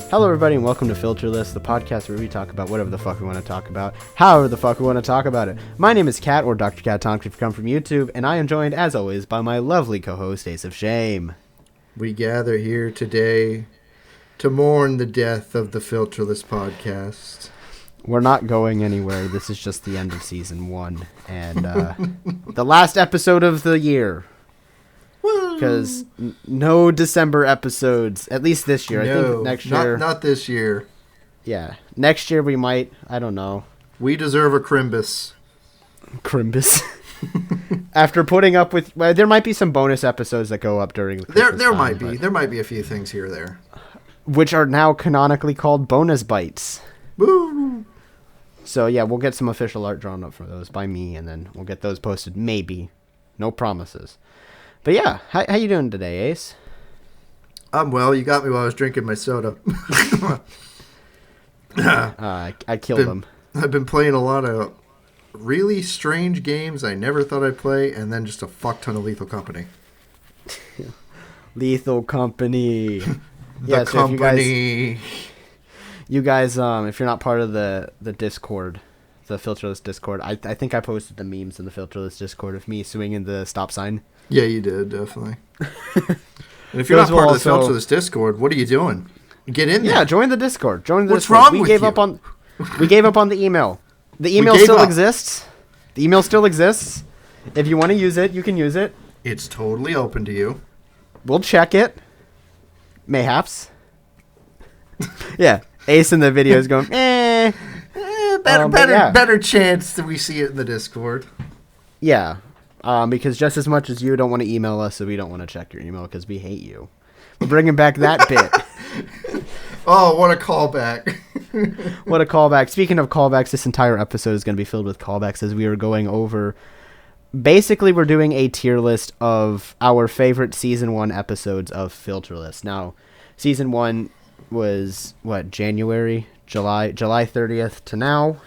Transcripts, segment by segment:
Hello, everybody, and welcome to FILTERLESS, the podcast where we talk about whatever the fuck we want to talk about, however the fuck we want to talk about it. My name is Kat, or Dr. Kat Tonk if you come from YouTube, and I am joined, as always, by my lovely co-host, AceofShame. We gather here today to mourn the death of the FILTERLESS podcast. We're not going anywhere. This is just the end of Season 1, and the last episode of the year. Because no December episodes, at least this year. No, I think next year. Not this year. Yeah, next year we might. I don't know. We deserve a Crimbus. Crimbus. After putting up with, well, there might be some bonus episodes that go up during the Christmas There time, might be. There might be a few things here or there. Which are now canonically called bonus bites. Woo! So yeah, we'll get some official art drawn up for those by me, and then we'll get those posted. Maybe. No promises. But yeah, how you doing today, Ace? I'm well. You got me while I was drinking my soda. I killed him. I've been playing a lot of really strange games I never thought I'd play, and then just a fuck ton of Lethal Company. Lethal Company. The company. You guys, if you're not part of the Discord, the FILTERLESS Discord, I think I posted the memes in the FILTERLESS Discord of me swinging the stop sign. Yeah, you did, definitely. And if you're not part of the FILTERLESS Discord, what are you doing? Get in there. Yeah, join the Discord. What's wrong with you? We gave up on the email. The email still exists. The email still exists. If you want to use it, you can use it. It's totally open to you. We'll check it. Mayhaps. Yeah. Ace in the video is going, Better chance that we see it in the Discord. Yeah. Because just as much as you don't want to email us, so we don't want to check your email because we hate you. We're bringing back that bit. Oh, what a callback. What a callback. Speaking of callbacks, this entire episode is going to be filled with callbacks as we are going over. Basically, we're doing a tier list of our favorite Season 1 episodes of FILTERLESS. Now, Season 1 was, January? July 30th to now?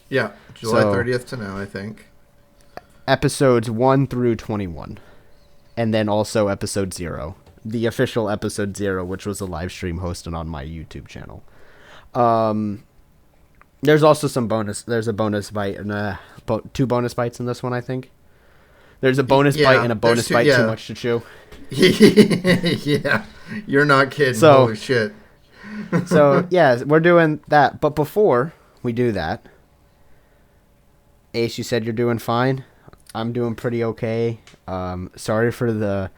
Yeah, July 30th to now, I think. Episodes 1 through 21. And then also episode 0. The official episode 0, which was a live stream hosted on my YouTube channel. There's also there's a bonus bite and two bonus bites in this one, I think. There's a bonus bite and a bonus bite too much to chew. Yeah, you're not kidding. Holy shit. So, yeah, we're doing that. But before we do that, Ace, you said you're doing fine. I'm doing pretty okay. Sorry for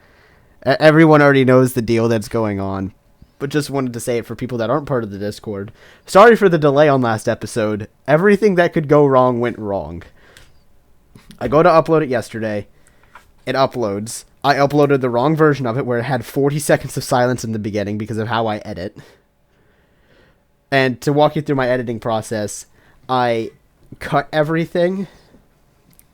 everyone already knows the deal that's going on, but just wanted to say it for people that aren't part of the Discord. Sorry for the delay on last episode. Everything that could go wrong went wrong. I go to upload it yesterday. It uploads. I uploaded the wrong version of it where it had 40 seconds of silence in the beginning because of how I edit. And to walk you through my editing process, I cut everything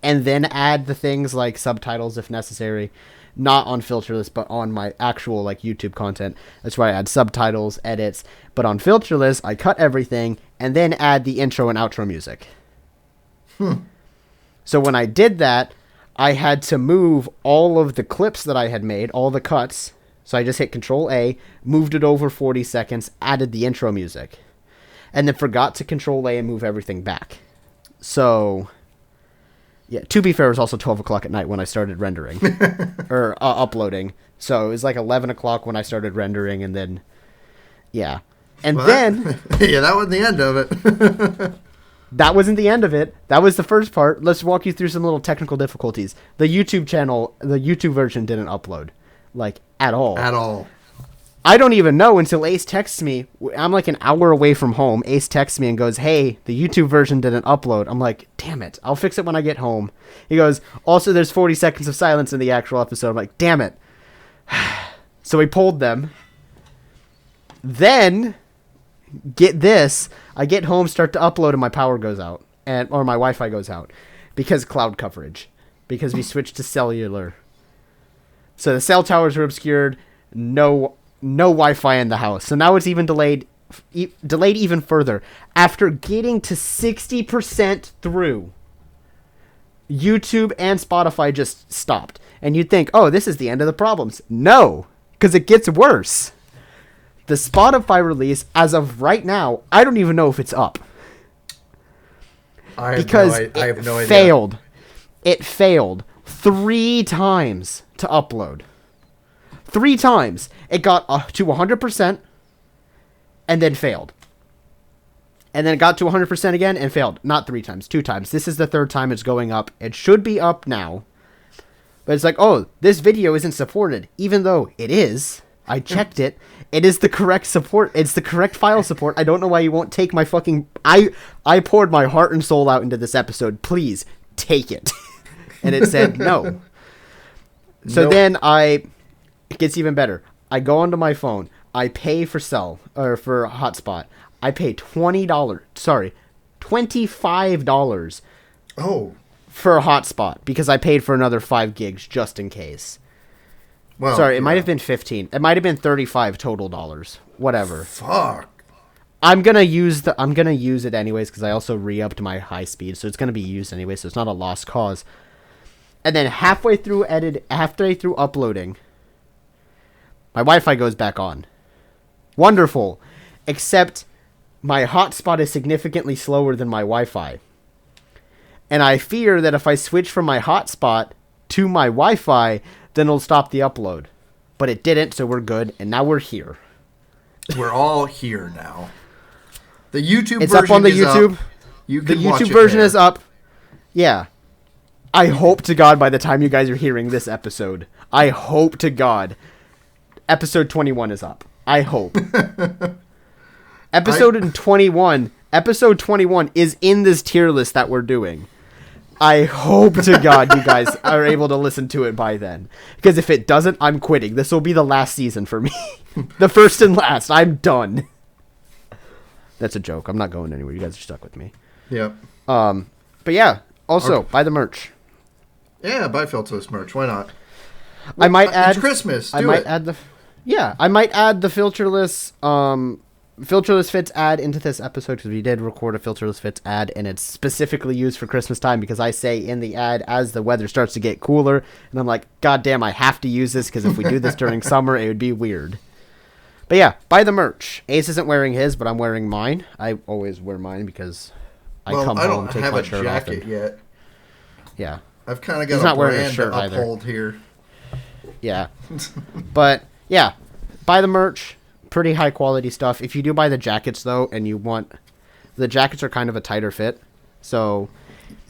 and then add the things like subtitles if necessary, not on FILTERLESS, but on my actual YouTube content. That's why I add subtitles, edits. But on FILTERLESS, I cut everything and then add the intro and outro music. So when I did that, I had to move all of the clips that I had made, all the cuts. So I just hit Control A, moved it over 40 seconds, added the intro music, and then forgot to Control A and move everything back. So, yeah, to be fair, it was also 12 o'clock at night when I started rendering, or uploading. So it was like 11 o'clock when I started rendering, and then, yeah. And then... yeah, that wasn't the end of it. That wasn't the end of it. That was the first part. Let's walk you through some little technical difficulties. The YouTube channel, the YouTube version didn't upload, at all. At all. I don't even know until Ace texts me. I'm like an hour away from home. Ace texts me and goes, hey, the YouTube version didn't upload. I'm like, damn it. I'll fix it when I get home. He goes, also, there's 40 seconds of silence in the actual episode. I'm like, damn it. So we pulled them. Then, get this. I get home, start to upload, and my power goes out. Or my Wi-Fi goes out. Because cloud coverage. Because we switched to cellular. So the cell towers were obscured. No Wi-Fi in the house. So now it's even delayed even further. After getting to 60% through, YouTube and Spotify just stopped. And you'd think, oh, this is the end of the problems. No, because it gets worse. The Spotify release, as of right now, I don't even know if it's up. I have no idea. Failed. It failed 3 times to upload. 3 times. It got to 100% and then failed. And then it got to 100% again and failed. Not 3 times, 2 times. This is the 3rd time it's going up. It should be up now. But it's like, oh, this video isn't supported. Even though it is. I checked it. It is the correct support. It's the correct file support. I don't know why you won't take my fucking... I poured my heart and soul out into this episode. Please, take it. And it said no. So then it gets even better. I go onto my phone. I pay for for hotspot. I pay $25 for a hotspot because I paid for another 5 gigs just in case. Well, sorry, it might have been 15. It might have been 35 total dollars. Whatever. Fuck. I'm gonna use it anyways because I also re-upped my high speed, so it's gonna be used anyway. So it's not a lost cause. And then halfway through uploading, my Wi-Fi goes back on. Wonderful, except my hotspot is significantly slower than my Wi-Fi, and I fear that if I switch from my hotspot to my Wi-Fi, then it'll stop the upload. But it didn't, so we're good, and now we're here. We're all here now. The YouTube it's version up on the is YouTube. Up. You the can watch YouTube it version there. is up. Yeah. I hope to God by the time you guys are hearing this episode, I hope to God, episode 21 is up. I hope. Episode 21 is in this tier list that we're doing. I hope to God you guys are able to listen to it by then. Because if it doesn't, I'm quitting. This will be the last season for me. The first and last. I'm done. That's a joke. I'm not going anywhere. You guys are stuck with me. Yep. But yeah. Also, buy the merch. Yeah, buy Filterless merch. Why not? I might add... It's Christmas. I might add the Filterless... Filterless Fits ad into this episode because we did record a Filterless Fits ad and it's specifically used for Christmas time because I say in the ad as the weather starts to get cooler and I'm like, God damn, I have to use this because if we do this during summer, it would be weird. But yeah, buy the merch. Ace isn't wearing his, but I'm wearing mine. I always wear mine because I come home, take my shirt off. I don't have a jacket yet. Yeah. I've kind of got a brand to uphold here. Yeah. But yeah, buy the merch. Pretty high quality stuff. If you do buy the jackets though, and you want, the jackets are kind of a tighter fit, so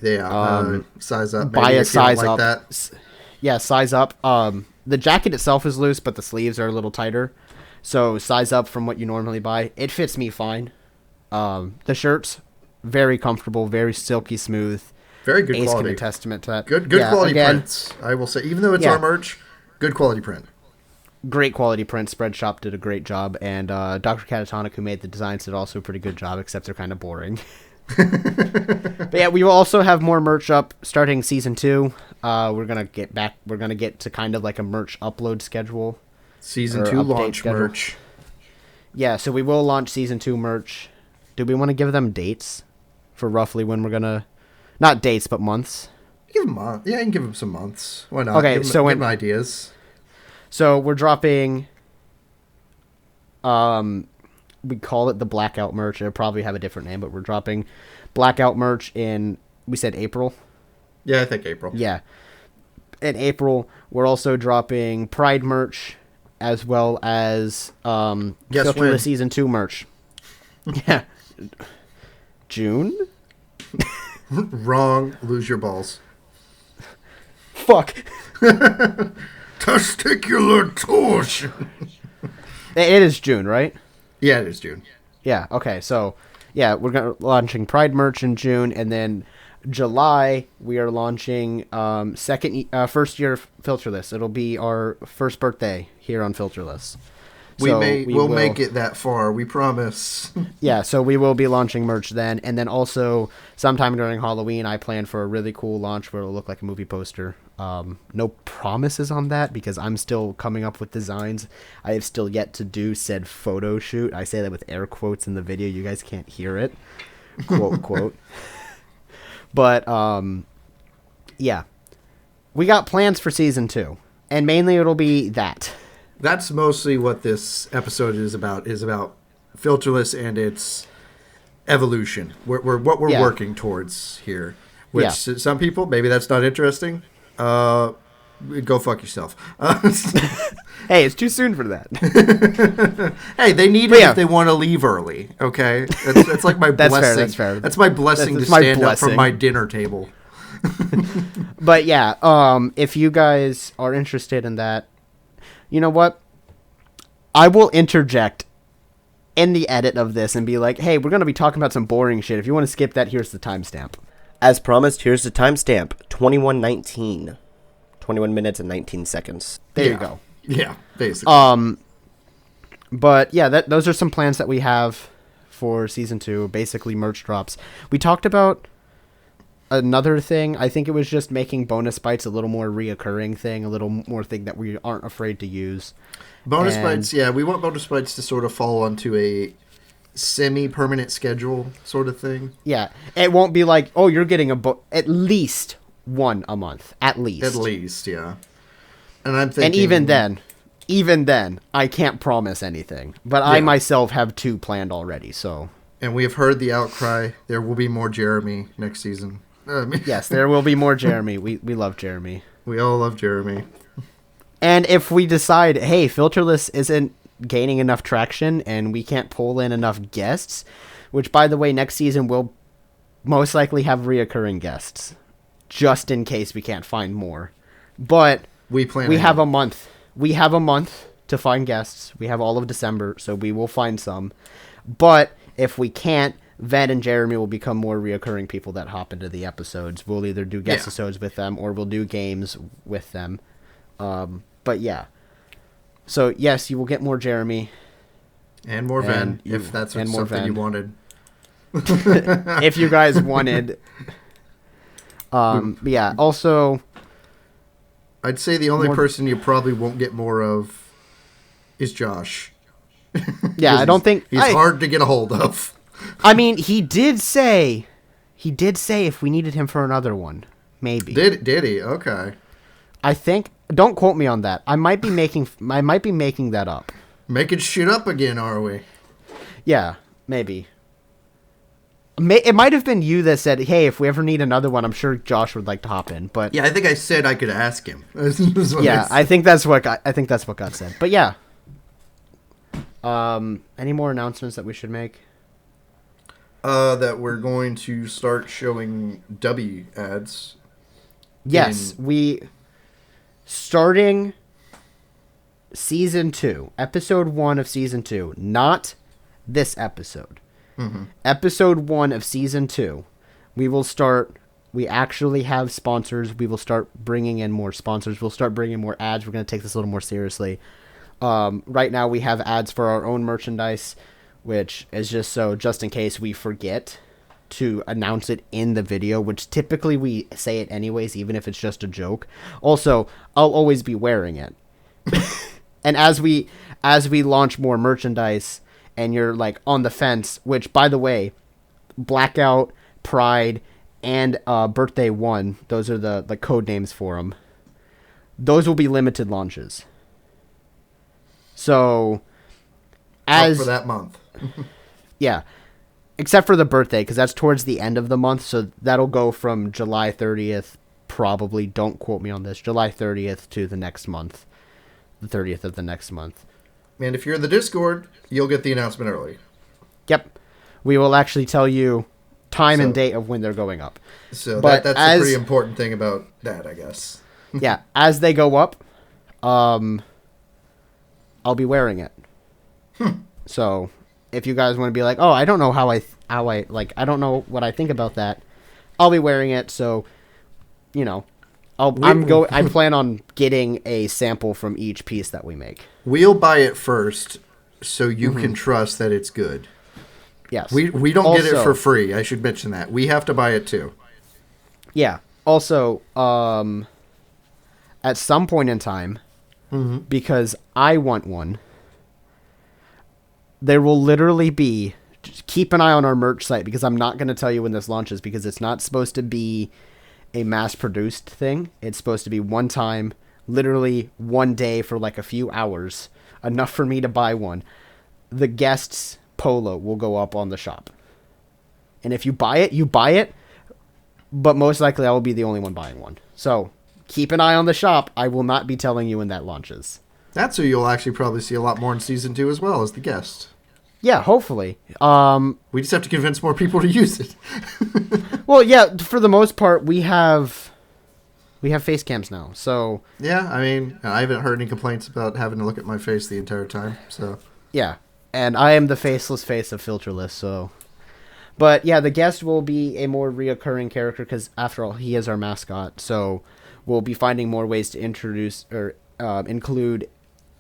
yeah, size up. Buy a size up. That. Yeah, size up. The jacket itself is loose, but the sleeves are a little tighter, so size up from what you normally buy. It fits me fine. The shirts very comfortable, very silky smooth. Very good Ace quality. can attest to that. Good quality prints. I will say, even though it's our merch, good quality print. Great quality print. Spreadshop did a great job, and Dr. Catatonic, who made the designs, did also a pretty good job, except they're kind of boring. But yeah, we will also have more merch up starting season 2. We're gonna get to kind of like a merch upload schedule. Season 2 launch schedule. Merch. Yeah, so we will launch season 2 merch. Do we want to give them dates for roughly when we're gonna? Not dates, but months. Give them months. Yeah, you can give them some months. Why not? Okay, give them ideas. So we're dropping, we call it the Blackout merch. It'll probably have a different name, but we're dropping Blackout merch in, we said April? Yeah, I think April. Yeah. In April, we're also dropping Pride merch, as well as Filterless Season 2 merch. Yeah. June? Wrong. Lose your balls. Fuck. Testicular torsion. It is June, right? Yeah, it is June. Yeah, okay. So, yeah, we're launching Pride merch in June, and then July we are launching first year Filterless. It'll be our first birthday here on Filterless. We'll make it that far, we promise. Yeah, so we will be launching merch then, and then also sometime during Halloween I plan for a really cool launch where it'll look like a movie poster. No promises on that because I'm still coming up with designs. I have still yet to do said photo shoot. I say that with air quotes in the video. You guys can't hear it. Quote, quote. But, yeah. We got plans for season 2. And mainly it'll be that. That's mostly what this episode is about Filterless and its evolution. What we're working towards here. Which some people, maybe that's not interesting. Go fuck yourself. Hey, it's too soon for that. Hey, they need it if they want to leave early. Okay, that's like my that's blessing. Fair, that's fair. That's my blessing to stand up from my dinner table. But yeah, if you guys are interested in that, you know what? I will interject in the edit of this and be like, hey, we're going to be talking about some boring shit. If you want to skip that, here's the timestamp. As promised, here's the timestamp. 21:19. 21 minutes and 19 seconds. There you go. Yeah, basically. But yeah, those are some plans that we have for season 2. Basically, merch drops. We talked about another thing. I think it was just making bonus bites a little more reoccurring thing, a little more thing that we aren't afraid to use. Bonus bites, yeah. We want bonus bites to sort of fall onto a semi-permanent schedule sort of thing. Yeah, it won't be like, oh, you're getting at least one a month, at least. At least, yeah. And I'm thinking, and even then, I can't promise anything. But I myself have 2 planned already. So. And we have heard the outcry. There will be more Jeremy next season. Yes, there will be more Jeremy. We love Jeremy. We all love Jeremy. And if we decide, hey, Filterless isn't gaining enough traction and we can't pull in enough guests, which, by the way, next season will most likely have reoccurring guests, just in case we can't find more. But we have a month. We have a month to find guests. We have all of December, so we will find some. But if we can't, Ved and Jeremy will become more reoccurring people that hop into the episodes. We'll either do guest episodes with them or we'll do games with them. But yeah. So yes, you will get more Jeremy. And more Ven, if that's something you wanted. If you guys wanted. But yeah, also, I'd say the only person you probably won't get more of is Josh. Yeah, I don't think... He's hard to get a hold of. I mean, he did say if we needed him for another one. Maybe. Did he? Okay. I think... Don't quote me on that. I might be making that up. Making shit up again, are we? Yeah, maybe. It might have been you that said, hey, if we ever need another one, I'm sure Josh would like to hop in. But yeah, I think I said I could ask him. Yeah, I think that's what got said. But yeah. Any more announcements that we should make? That we're going to start showing W ads. Yes, starting season 2, episode 1 of season 2, not this episode. Mm-hmm. Episode 1 of season 2, we actually have sponsors. We will start bringing in more sponsors. We'll start bringing more ads. We're going to take this a little more seriously. Right now we have ads for our own merchandise, which is just in case we forget to announce it in the video, which typically we say it anyways, even if it's just a joke. Also, I'll always be wearing it. And as we launch more merchandise and you're like on the fence, which, by the way, Blackout, Pride, and Birthday 1, those are the code names for them. Those will be limited launches. So, for that month. Yeah. Except for the birthday, because that's towards the end of the month, so that'll go from July 30th, probably, don't quote me on this, July 30th to the next month. The 30th of the next month. And if you're in the Discord, you'll get the announcement early. Yep. We will actually tell you time and date of when they're going up. So that's a pretty important thing about that, I guess. Yeah, as they go up, I'll be wearing it. So... if you guys want to be like, oh, I don't know how I I don't know what I think about that, I'll be wearing it. So, you know, I plan on getting a sample from each piece that we make. We'll buy it first, so you can trust that it's good. Yes. We don't get it for free. I should mention that. We have to buy it too. Yeah. Also, at some point in time, because I want one, there will literally be, just keep an eye on our merch site, because I'm not going to tell you when this launches, because it's not supposed to be a mass-produced thing. It's supposed to be one time, literally one day for like a few hours, enough for me to buy one, the guest's polo will go up on the shop. And if you buy it, you buy it, but most likely I will be the only one buying one. So keep an eye on the shop. I will not be telling you when that launches. That's who you'll actually probably see a lot more in season 2 as well, as the guest. Yeah, hopefully. We just have to convince more people to use it. Well, yeah, for the most part, we have face cams now. So yeah, I mean, I haven't heard any complaints about having to look at my face the entire time. So yeah, and I am the faceless face of FILTERLESS. So, but yeah, the guest will be a more reoccurring character because after all, he is our mascot. So we'll be finding more ways to introduce or include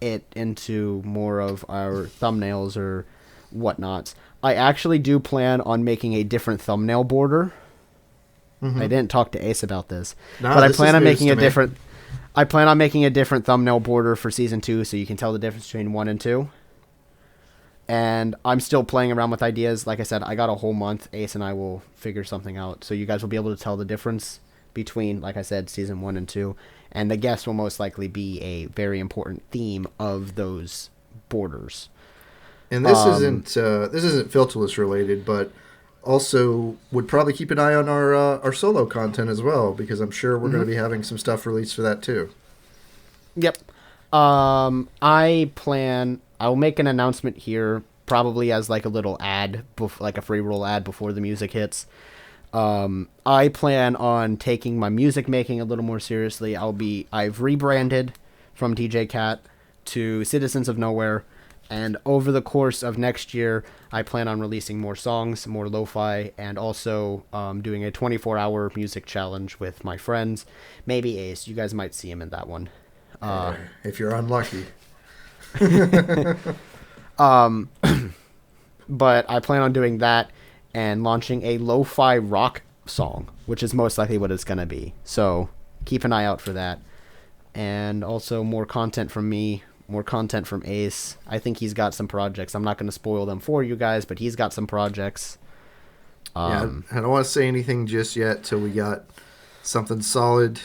it into more of our thumbnails or whatnots. I actually do plan on making a different thumbnail border. I didn't talk to Ace about this, but I plan on making a different. I plan on making a different thumbnail border for season 2, so you can tell the difference between 1 and 2. And I'm still playing around with ideas. Like I said, I got a whole month. Ace and I will figure something out, so you guys will be able to tell the difference between, like I said, season 1 and 2. And the guest will most likely be a very important theme of those borders. And this isn't FILTERLESS related, but also would probably keep an eye on our solo content as well, because I'm sure we're going to be having some stuff released for that too. Yep. I'll make an announcement here, probably as like a little ad, like a free roll ad before the music hits. I plan on taking my music making a little more seriously. I've rebranded from DJ Cat to Citizens of Nowhere. And over the course of next year, I plan on releasing more songs, more lo-fi, and also doing a 24-hour music challenge with my friends. Maybe Ace. You guys might see him in that one. If you're unlucky. But I plan on doing that and launching a lo-fi rock song, which is most likely what it's going to be. So keep an eye out for that. And also more content from me. More content from Ace. I think he's got some projects. I'm not going to spoil them for you guys, but he's got some projects. I don't want to say anything just yet till we got something solid,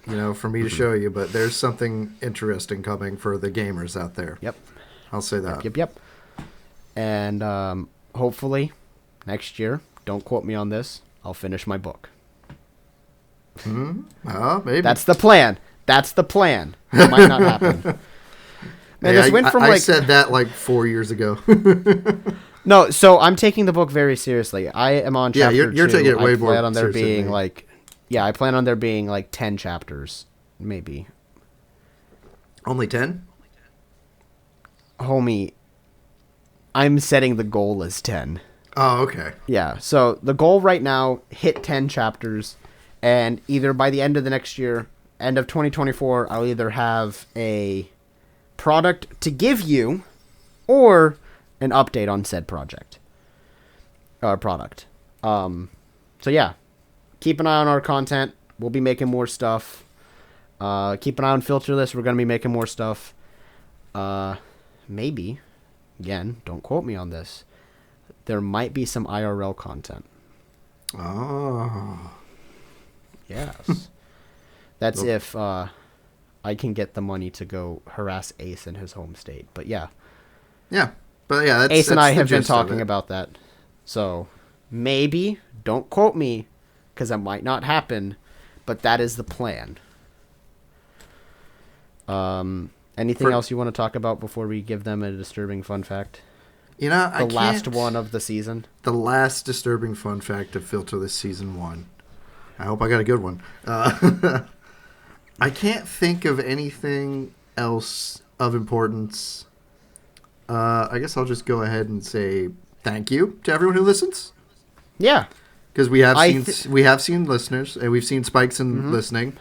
for me to show you. But there's something interesting coming for the gamers out there. Yep. I'll say that. Yep. And hopefully next year, don't quote me on this, I'll finish my book. Maybe. That's the plan. It might not happen. Man, hey, this went from I said that like 4 years ago. No, so I'm taking the book very seriously. I am on chapter 2. You're taking it way more plan on there seriously being than me. I plan on there being like 10 chapters, maybe. Only 10? Homie, I'm setting the goal as 10. Oh, okay. Yeah, so the goal right now, hit 10 chapters, and either by the end of the next year, end of 2024, I'll either have a product to give you or an update on said product. So yeah, keep an eye on our content. We'll be making more stuff. Keep an eye on FILTERLESS. We're going to be making more stuff. Maybe, again, don't quote me on this, there might be some IRL content. Oh. Yes. That's if I can get the money to go harass Ace in his home state. But yeah. Yeah. But yeah, Ace and I have been talking about that. So maybe, don't quote me, because it might not happen, but that is the plan. Anything else you want to talk about before we give them a disturbing fun fact? The last one of the season. The last disturbing fun fact of FILTERLESS Season 1. I hope I got a good one. I can't think of anything else of importance. I guess I'll just go ahead and say thank you to everyone who listens. Yeah. Because we have seen listeners, and we've seen spikes in listening,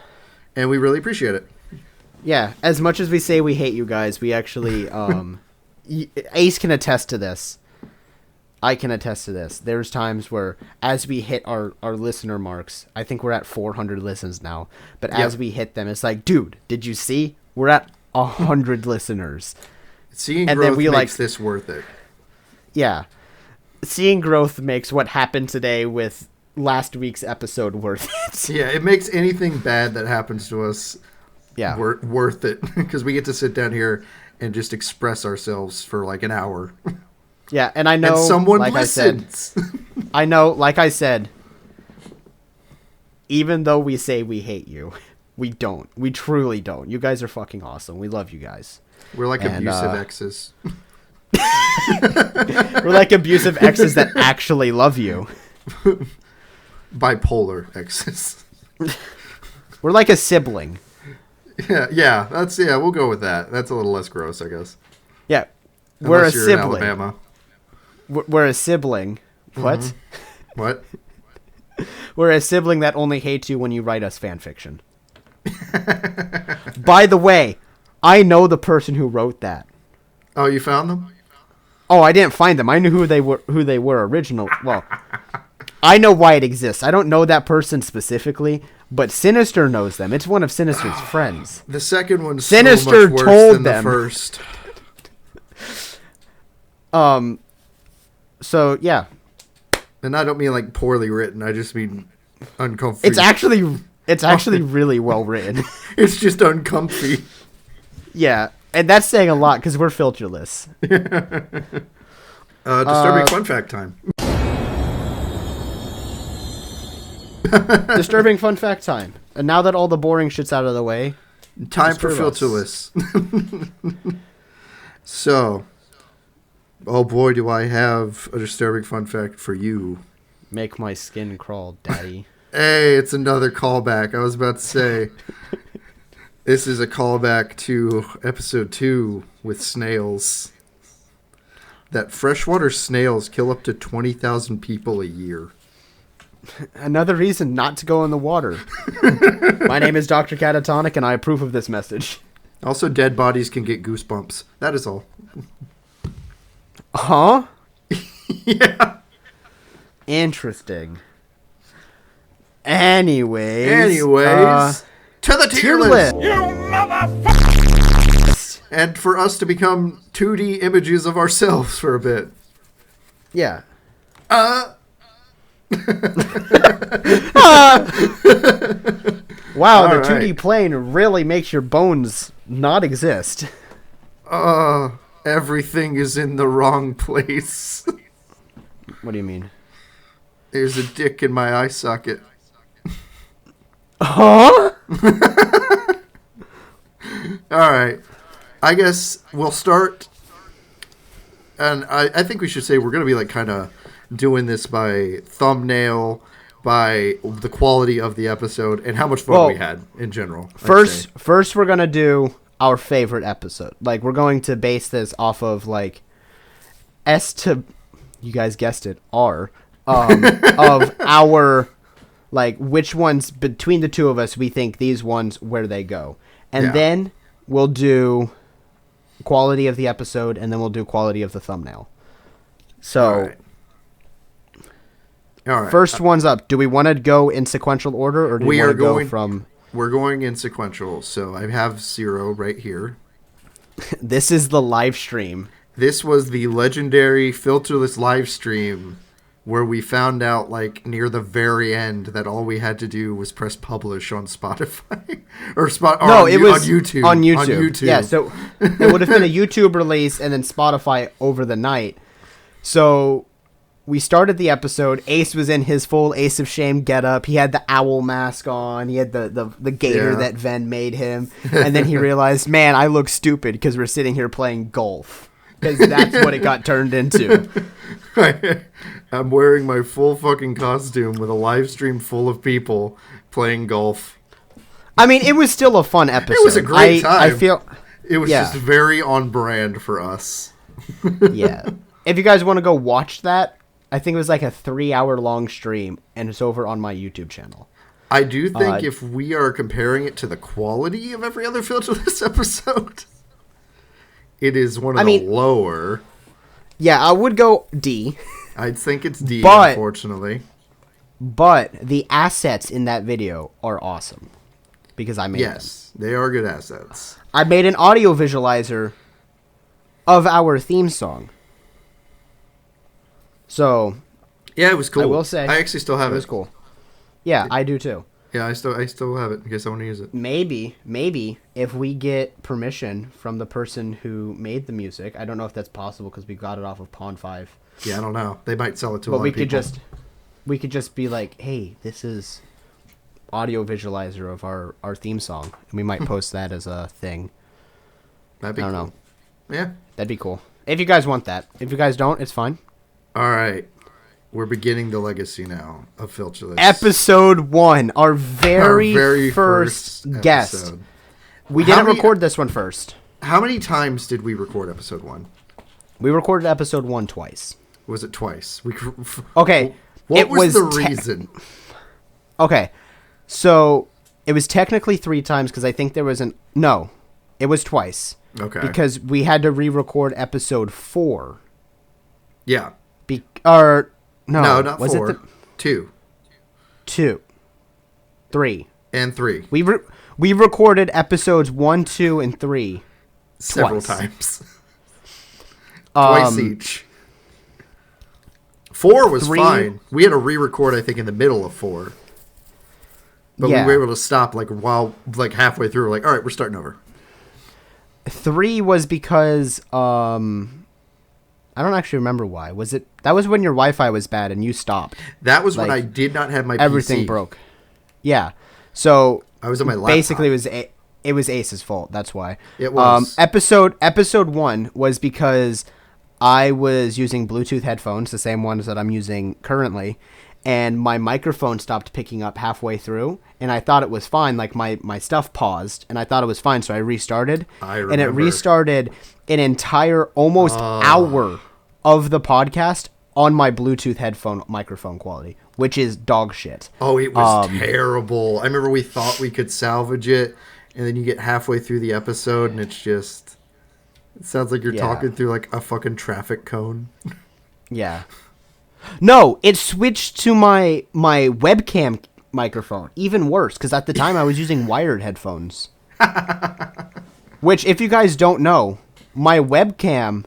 and we really appreciate it. Yeah, as much as we say we hate you guys, we actually... Ace can attest to this. I can attest to this. There's times where, as we hit our listener marks, I think we're at 400 listens now, but as we hit them, it's like, dude, did you see? We're at 100 listeners. Seeing growth makes this worth it. Yeah. Seeing growth makes what happened today with last week's episode worth it. Yeah, it makes anything bad that happens to us Yeah. worth it because we get to sit down here and just express ourselves for like an hour. Yeah, and I know, and someone like listens. I know, like I said, even though we say we hate you, we don't. We truly don't. You guys are fucking awesome. We love you guys. We're like abusive exes. We're like abusive exes that actually love you. Bipolar exes. We're like a sibling. Yeah, we'll go with that. That's a little less gross, I guess. Yeah. We're a sibling. In Alabama. We're a sibling. What? Mm-hmm. What? We're a sibling that only hates you when you write us fan fiction. By the way, I know the person who wrote that. Oh, you found them? Oh, I didn't find them. I knew who they were original. Well, I know why it exists. I don't know that person specifically, but Sinister knows them. It's one of Sinister's friends. The second one's Sinister so much worse told than them. The first. So yeah. And I don't mean like poorly written. I just mean uncomfortable. It's actually really well written. It's just uncomfy. Yeah, and that's saying a lot because we're filterless. Disturbing fun fact time. Disturbing fun fact time. And now that all the boring shit's out of the way, time for filterless. So, oh boy, do I have a disturbing fun fact for you. Make my skin crawl, daddy. Hey, it's another callback. I was about to say, this is a callback to episode 2 with snails. That freshwater snails kill up to 20,000 people a year. Another reason not to go in the water. My name is Dr. Catatonic, and I approve of this message. Also, dead bodies can get goosebumps. That is all. Huh? Yeah. Interesting. Anyways, to the tier list. You motherfucker! And for us to become 2D images of ourselves for a bit. Yeah. Wow, all the 2D plane really makes your bones not exist. Everything is in the wrong place. What do you mean? There's a dick in my eye socket. Huh? Alright. I guess we'll start. And I think we should say we're going to be like kind of doing this by thumbnail, by the quality of the episode, and how much fun we had in general. First we're going to do our favorite episode. Like, we're going to base this off of, like, S to, you guys guessed it, R, of our, like, which ones, between the two of us, we think these ones, where they go. And then we'll do quality of the episode, and then we'll do quality of the thumbnail. So, all right. First one's up. Do we want to go in sequential order, or do we want to go from... We're going in sequential, so I have 0 right here. This is the live stream. This was the legendary filterless live stream where we found out, like, near the very end that all we had to do was press publish on Spotify. It was on YouTube. On YouTube. Yeah, so it would have been a YouTube release and then Spotify over the night. So... we started the episode. Ace was in his full AceofShame getup. He had the owl mask on. He had the gator that Ven made him. And then he realized, man, I look stupid because we're sitting here playing golf. Because that's what it got turned into. I'm wearing my full fucking costume with a live stream full of people playing golf. I mean, it was still a fun episode. It was a great time. I feel it was just very on brand for us. Yeah. If you guys want to go watch that, I think it was like a 3-hour-long stream, and it's over on my YouTube channel. I do think if we are comparing it to the quality of every other Filterless episode, it is one of the lower. Yeah, I would go D. I'd think it's D, unfortunately. But the assets in that video are awesome, because I made them. Yes, they are good assets. I made an audio visualizer of our theme song. So, yeah, it was cool. I will say I actually still have it. It was cool. Yeah, I do too. Yeah, I still have it in case I want to use it. Maybe if we get permission from the person who made the music, I don't know if that's possible because we got it off of Pawn 5. Yeah, I don't know. They might sell it to a But lot of people. we could just be like, hey, this is audio visualizer of our theme song, and we might post that as a thing. That'd be cool. know. Yeah. That'd be cool. If you guys want that. If you guys don't, it's fine. All right. We're beginning the legacy now of Filterless. Episode 1, our very first guest. episode. We didn't record this one first. How many times did we record episode 1? We recorded episode 1 twice. Was it twice? Okay. What was the reason? Okay. So, it was technically 3 times because I think there was No, it was twice. Okay. Because we had to re-record episode 4. Yeah. No, not was 4. It 2. 2. 3. And 3. We recorded episodes 1, 2, and 3 several twice. times. Twice each. 4 was 3, fine. We had to re-record, I think, in the middle of 4. But yeah. we were able to stop halfway through. We're like, all right, we're starting over. 3 was because I don't actually remember why. That was when your Wi-Fi was bad and you stopped. That was when I did not have my everything PC. broke. Yeah. So I was on my laptop. Basically it was Ace's fault. That's why. It was. Episode 1 was because I was using Bluetooth headphones, the same ones that I'm using currently, and my microphone stopped picking up halfway through, and I thought it was fine. Like my stuff paused, and I thought it was fine, so I restarted. And it restarted an entire almost hour of the podcast on my Bluetooth headphone microphone quality, which is dog shit. Oh, it was terrible. I remember we thought we could salvage it, and then you get halfway through the episode, and it's just... It sounds like you're talking through, like, a fucking traffic cone. Yeah. No, it switched to my webcam microphone. Even worse, because at the time I was using wired headphones. Which, if you guys don't know, my webcam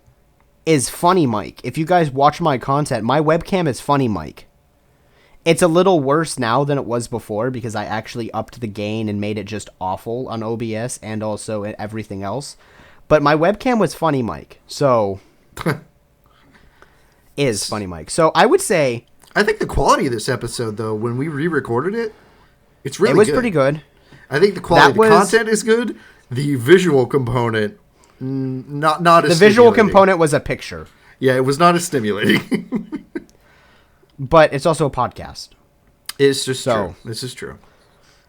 is Funny Mic. If you guys watch my content, my webcam is Funny Mic. It's a little worse now than it was before because I actually upped the gain and made it just awful on OBS and also everything else. But my webcam was Funny Mic, so... is Funny Mic. So I would say... I think the quality of this episode, though, when we re-recorded it, it's really good. It was pretty good. I think the quality of the content is good. The visual component, not as the visual component was a picture. Yeah, it was not as stimulating. But it's also a podcast. It's just true. This is true.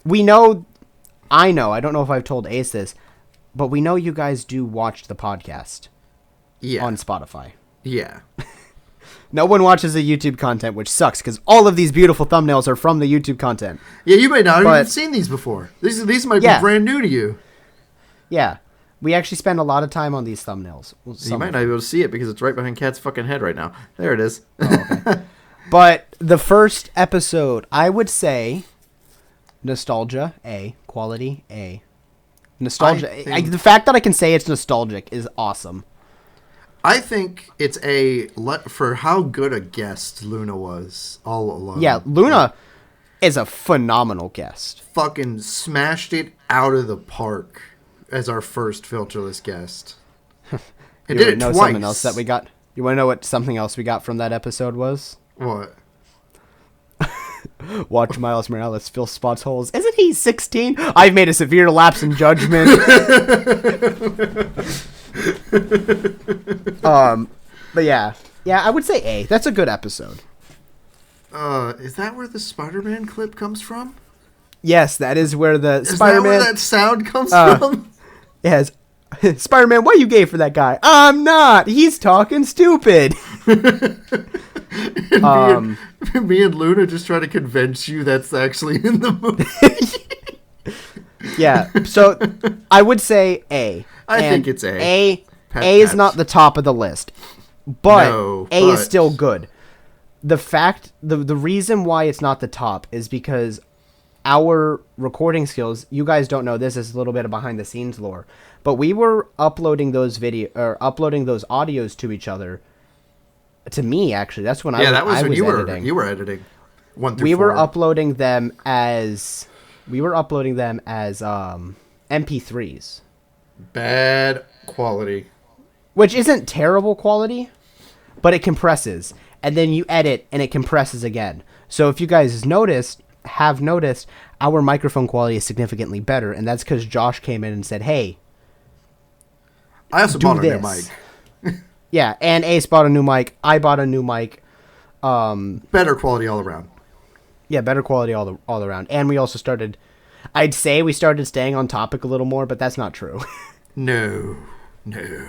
I don't know if I've told Ace this, but we know you guys do watch the podcast on Spotify. Yeah. No one watches the YouTube content, which sucks because all of these beautiful thumbnails are from the YouTube content. Yeah, you may not have even seen these before. These might be brand new to you. Yeah. We actually spend a lot of time on these thumbnails. You might not be able to see it because it's right behind Kat's fucking head right now. There it is. Oh, okay. But the first episode, I would say nostalgia, A. Quality, A. Nostalgia. The fact that I can say it's nostalgic is awesome. I think it's for how good a guest Luna was all alone. Yeah, Luna is a phenomenal guest. Fucking smashed it out of the park as our first filterless guest. And did it twice. Something else that we got? You want to know what something else we got from that episode was? What? Watch Miles Morales fill spots holes. Isn't he 16? I've made a severe lapse in judgment. But yeah, I would say A. That's a good episode. Is that where the Spider-Man clip comes from? Yes, that is where the Spider-Man. Is Spider-Man. that where that sound comes from? Yes. Spider-Man, why are you gay for that guy? I'm not. He's talking stupid. Me and Luna just try to convince you that's actually in the movie. Yeah. So I would say A. I think it's A. A is not the top of the list, but A is still good. The reason why it's not the top is because our recording skills, you guys don't know this, is a little bit of behind the scenes lore, but we were uploading those audios to each other. To me, actually, that's when I was when editing. You were editing 1 through 4. We were uploading them as we were uploading them as MP3s. Bad quality. Which isn't terrible quality, but it compresses. And then you edit, and it compresses again. So if you guys have noticed, our microphone quality is significantly better, and that's because Josh came in and said, hey, I also bought a new mic. Yeah, and Ace bought a new mic. I bought a new mic. Better quality all around. Yeah, better quality all around. And we also started... I'd say we started staying on topic a little more, but that's not true. No. You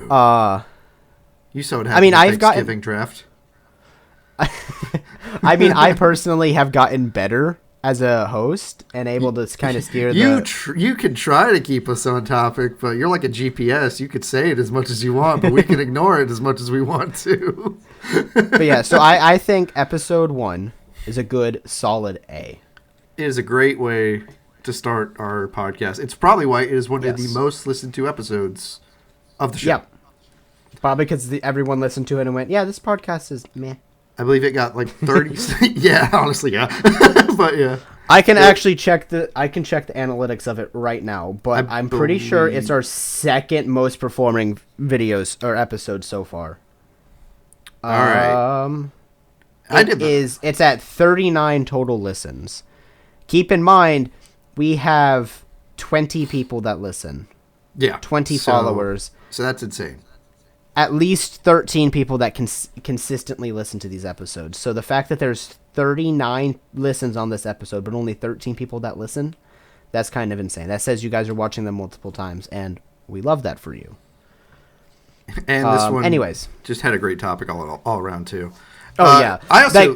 saw what happened at Thanksgiving draft. I mean, I personally have gotten better as a host and able to kind of steer you can try to keep us on topic, but you're like a GPS. You could say it as much as you want, but we can ignore it as much as we want to. But yeah, so I think episode 1 is a good, solid A. It is a great way to start our podcast. It's probably why it is one of the most listened to episodes of the show. Yep. Probably because everyone listened to it and went, yeah, this podcast is meh. I believe it got like 30. Yeah, honestly, yeah. But yeah. I can actually check the analytics of it right now, but I'm pretty sure it's our second most performing videos or episodes so far. All right. It's at 39 total listens. Keep in mind, we have 20 people that listen. Yeah. 20 followers. So that's insane. At least 13 people that can consistently listen to these episodes. So the fact that there's 39 listens on this episode, but only 13 people that listen, that's kind of insane. That says you guys are watching them multiple times, and we love that for you. And this one, anyways, just had a great topic all around too. Oh yeah,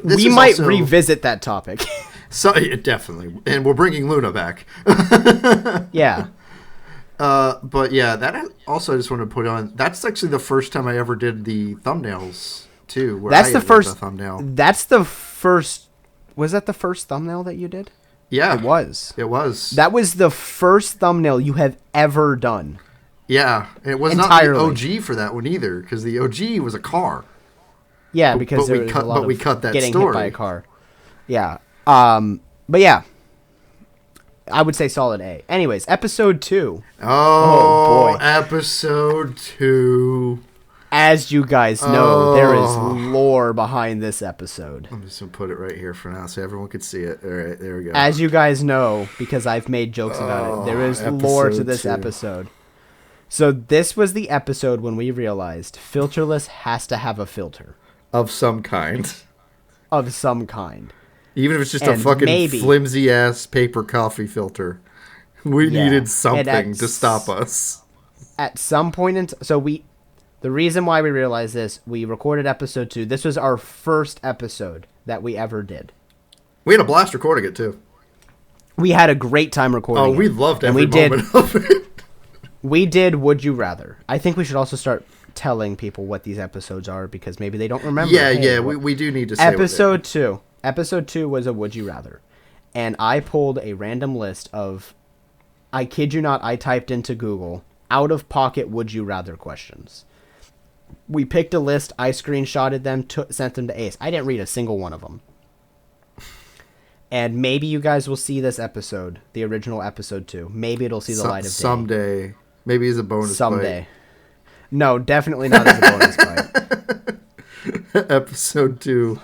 we might revisit that topic. So definitely, and we're bringing Luna back. Yeah. But yeah, that also I just want to put on. That's actually the first time I ever did the thumbnails too. That's the first thumbnail. That's the first. Was that the first thumbnail that you did? Yeah, it was. It was. That was the first thumbnail you have ever done. Yeah, it was entirely. Not the OG for that one either, because the OG was a car. Yeah, because we cut that getting hit by a car. Yeah. But yeah. I would say solid A. Anyways, episode 2. Oh boy. Episode 2. As you guys know, there is lore behind this episode. I'm just going to put it right here for now so everyone can see it. All right, there we go. As you guys know, because I've made jokes about it, there is lore to this episode. So this was the episode when we realized Filterless has to have a filter. Of some kind. Of some kind. Even if it's just a fucking flimsy-ass paper coffee filter. We needed something to stop us. At some point the reason why we realized this, we recorded episode 2. This was our first episode that we ever did. We had a blast recording it, too. We had a great time recording it. Oh, we loved every moment of it. We did Would You Rather. I think we should also start telling people what these episodes are, because maybe they don't remember. Yeah, we do need to say Episode 2. Episode 2 was a Would You Rather. And I pulled a random list of, I kid you not, I typed into Google, out-of-pocket Would You Rather questions. We picked a list, I screenshotted them, sent them to Ace. I didn't read a single one of them. And maybe you guys will see this episode, the original episode 2. Maybe it'll see the light of day. Someday. Maybe as a bonus Someday. Bite. No, definitely not as a bonus bite. Episode 2,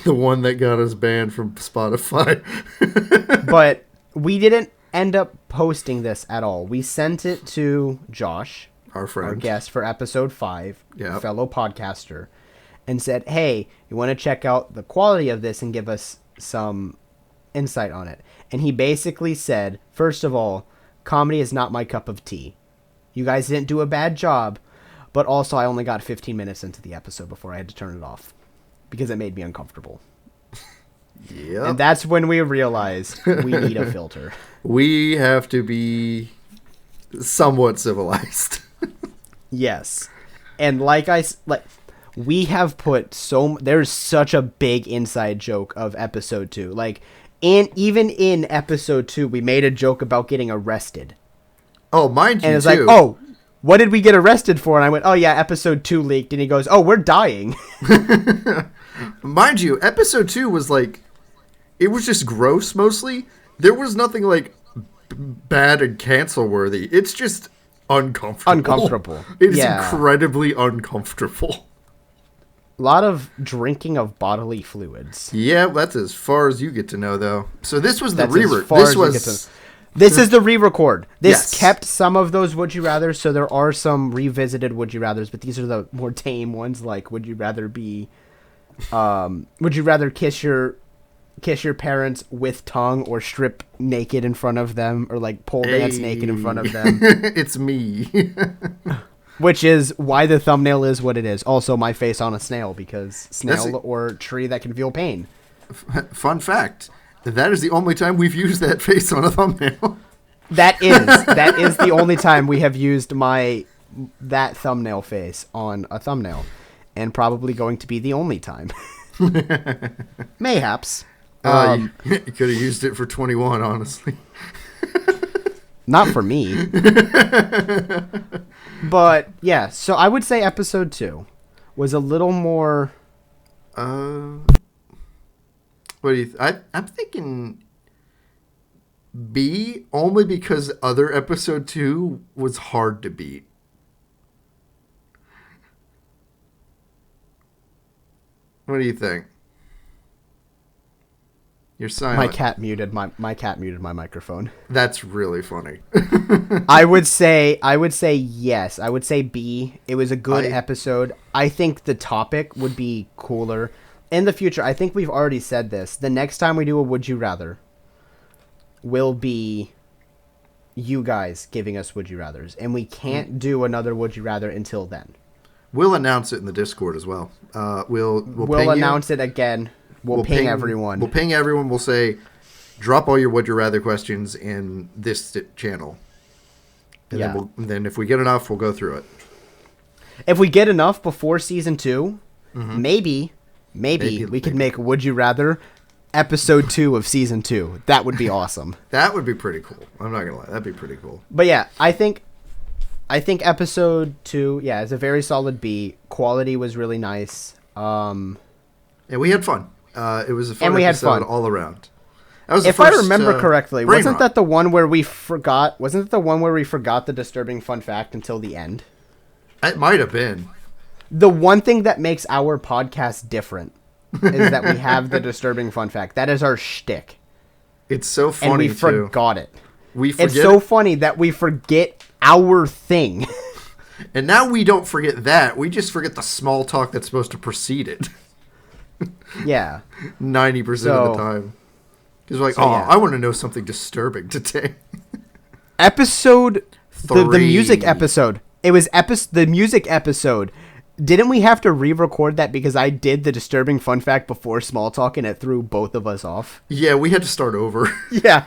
the one that got us banned from Spotify. But we didn't end up posting this at all. We sent it to Josh, our friend, our guest for episode 5, fellow podcaster, and said, hey, you want to check out the quality of this and give us some insight on it. And he basically said, first of all, comedy is not my cup of tea. You guys didn't do a bad job. But also, I only got 15 minutes into the episode before I had to turn it off. Because it made me uncomfortable. Yeah. And that's when we realized we need a filter. We have to be somewhat civilized. Yes. And we have put there's such a big inside joke of episode 2. Like, even in episode 2, we made a joke about getting arrested. Oh, mind you, and it's like, oh, what did we get arrested for? And I went, oh, yeah, episode 2 leaked. And he goes, oh, we're dying. Mind you, episode 2 was like, it was just gross mostly. There was nothing like bad and cancel worthy. It's just uncomfortable. Uncomfortable. It is Yeah. incredibly uncomfortable. A lot of drinking of bodily fluids. Yeah, that's as far as you get to know, though. So this was the That's as re-record. far as you get to- This is the re-record. This Yes. kept some of those Would You Rathers, so there are some revisited Would You Rathers, but these are the more tame ones, like would you rather kiss your parents with tongue or strip naked in front of them, or like pole dance naked in front of them? It's me. Which is why the thumbnail is what it is. Also, my face on a snail, because snail or tree that can feel pain. Fun fact. That is the only time we've used that face on a thumbnail. That is the only time we have used that thumbnail face on a thumbnail, and probably going to be the only time. Mayhaps. You could have used it for 21, honestly. Not for me. But yeah, so I would say episode 2 was a little more. What do you? I'm thinking B, only because other episode 2 was hard to beat. What do you think? You're silent. My cat muted my microphone. That's really funny. I would say yes. I would say B. It was a good episode. I think the topic would be cooler in the future. I think we've already said this. The next time we do a Would You Rather will be you guys giving us Would You Rathers, and we can't do another Would You Rather until then. We'll announce it in the Discord as well. We'll announce it again. We'll ping everyone. We'll ping everyone. We'll say, drop all your Would You Rather questions in this channel. And then if we get enough, we'll go through it. If we get enough before season 2, maybe we could make Would You Rather episode 2 of season 2. That would be awesome. That would be pretty cool. I'm not gonna lie, that'd be pretty cool. But yeah, I think episode 2, is a very solid B. Quality was really nice. And we had fun. It was a fun episode all around. If I remember correctly, wasn't that the one where we forgot? Wasn't it the one where we forgot the disturbing fun fact until the end? It might have been. The one thing that makes our podcast different is that we have the disturbing fun fact. That is our shtick. It's so funny, and we forgot it. It's so funny that we forget our thing. And now we don't forget that. We just forget the small talk that's supposed to precede it. Yeah. 90% of the time. Because we're like, I want to know something disturbing today. Episode 3. The music episode. It was the music episode. Didn't we have to re-record that because I did the disturbing fun fact before small talk and it threw both of us off? Yeah, we had to start over. Yeah.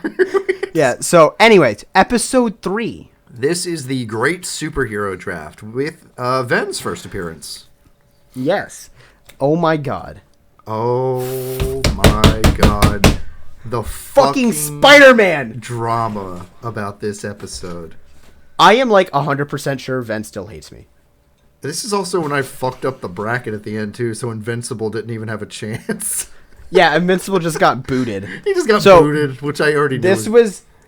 Yeah. So, anyways, episode 3. This is the Great Superhero Draft with Ven's first appearance. Yes. Oh my god. Oh my god. The fucking Spider-Man drama about this episode. I am like 100% sure Ven still hates me. This is also when I fucked up the bracket at the end too, so Invincible didn't even have a chance. Yeah, Invincible just got booted. He just got booted, which I already knew.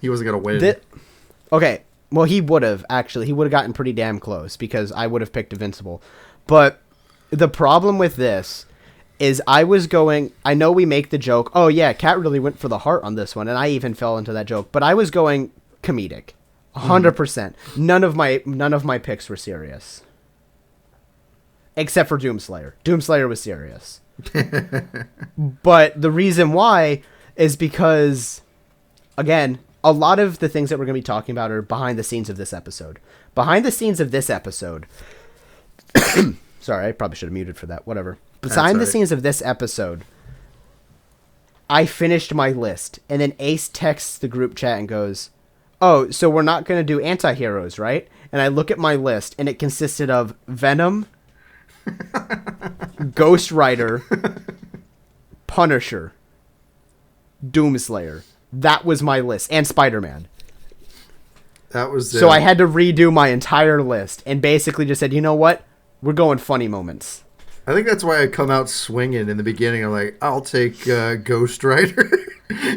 He wasn't going to win. Okay, well he would have, actually. He would have gotten pretty damn close because I would have picked Invincible. But the problem with this is I know we make the joke, oh yeah, Kat really went for the heart on this one, and I even fell into that joke, but I was going comedic. 100%. None of my picks were serious. Except for Doomslayer. Doomslayer was serious. But the reason why is because, again, a lot of the things that we're going to be talking about are behind the scenes of this episode. Behind the scenes of this episode... Sorry, I probably should have muted for that. Whatever. Behind the scenes of this episode, I finished my list, and then Ace texts the group chat and goes, oh, so we're not going to do anti-heroes, right? And I look at my list, and it consisted of Venom, Ghost Rider, Punisher, Doomslayer. That was my list. And Spider-Man. That was So I had to redo my entire list, and basically just said, you know what? We're going funny moments. I think that's why I come out swinging in the beginning. I'm like, I'll take Ghost Rider.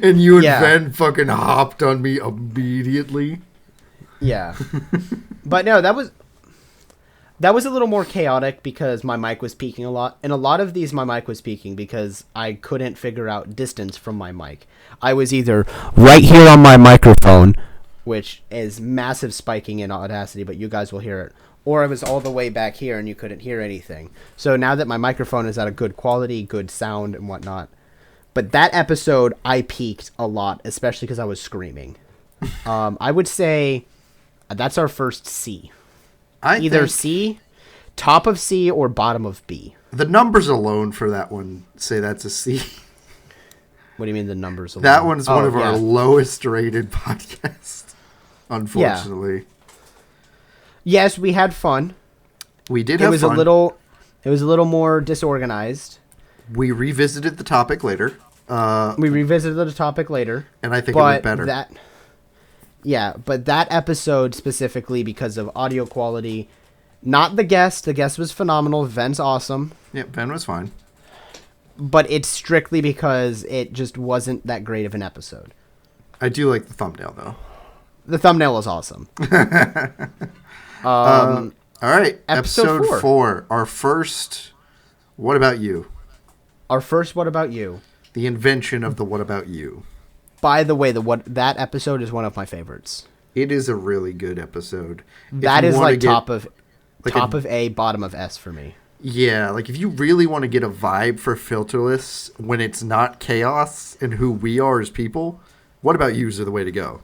And you and Yeah. Ben fucking hopped on me immediately. Yeah. But no, that was a little more chaotic because my mic was peaking a lot. And a lot of these, my mic was peaking because I couldn't figure out distance from my mic. I was either right here on my microphone, which is massive spiking in Audacity, but you guys will hear it. Or I was all the way back here and you couldn't hear anything. So now that my microphone is at a good quality, good sound and whatnot. But that episode, I peaked a lot, especially because I was screaming. I would say that's our first C. Either think C, top of C, or bottom of B. the numbers alone for that one say that's a C. What do you mean the numbers alone? That one's one of yeah. our lowest rated podcasts, unfortunately. Yes, we had fun. We did It have was fun. a little more disorganized. We revisited the topic later. We revisited the topic later. And I think it went better. But that episode specifically because of audio quality, not the guest. The guest was phenomenal. Ven's awesome. Yeah, Ben was fine. But it's strictly because it just wasn't that great of an episode. I do like the thumbnail, though. The thumbnail is awesome. All right, Episode 4. Our first What About You? Our first What About You? The invention of the What About You. By the way, that episode is one of my favorites. It is a really good episode. That is like top of A, bottom of S for me. Yeah, like if you really want to get a vibe for Filterless when it's not chaos and who we are as people, What About Yous are the way to go.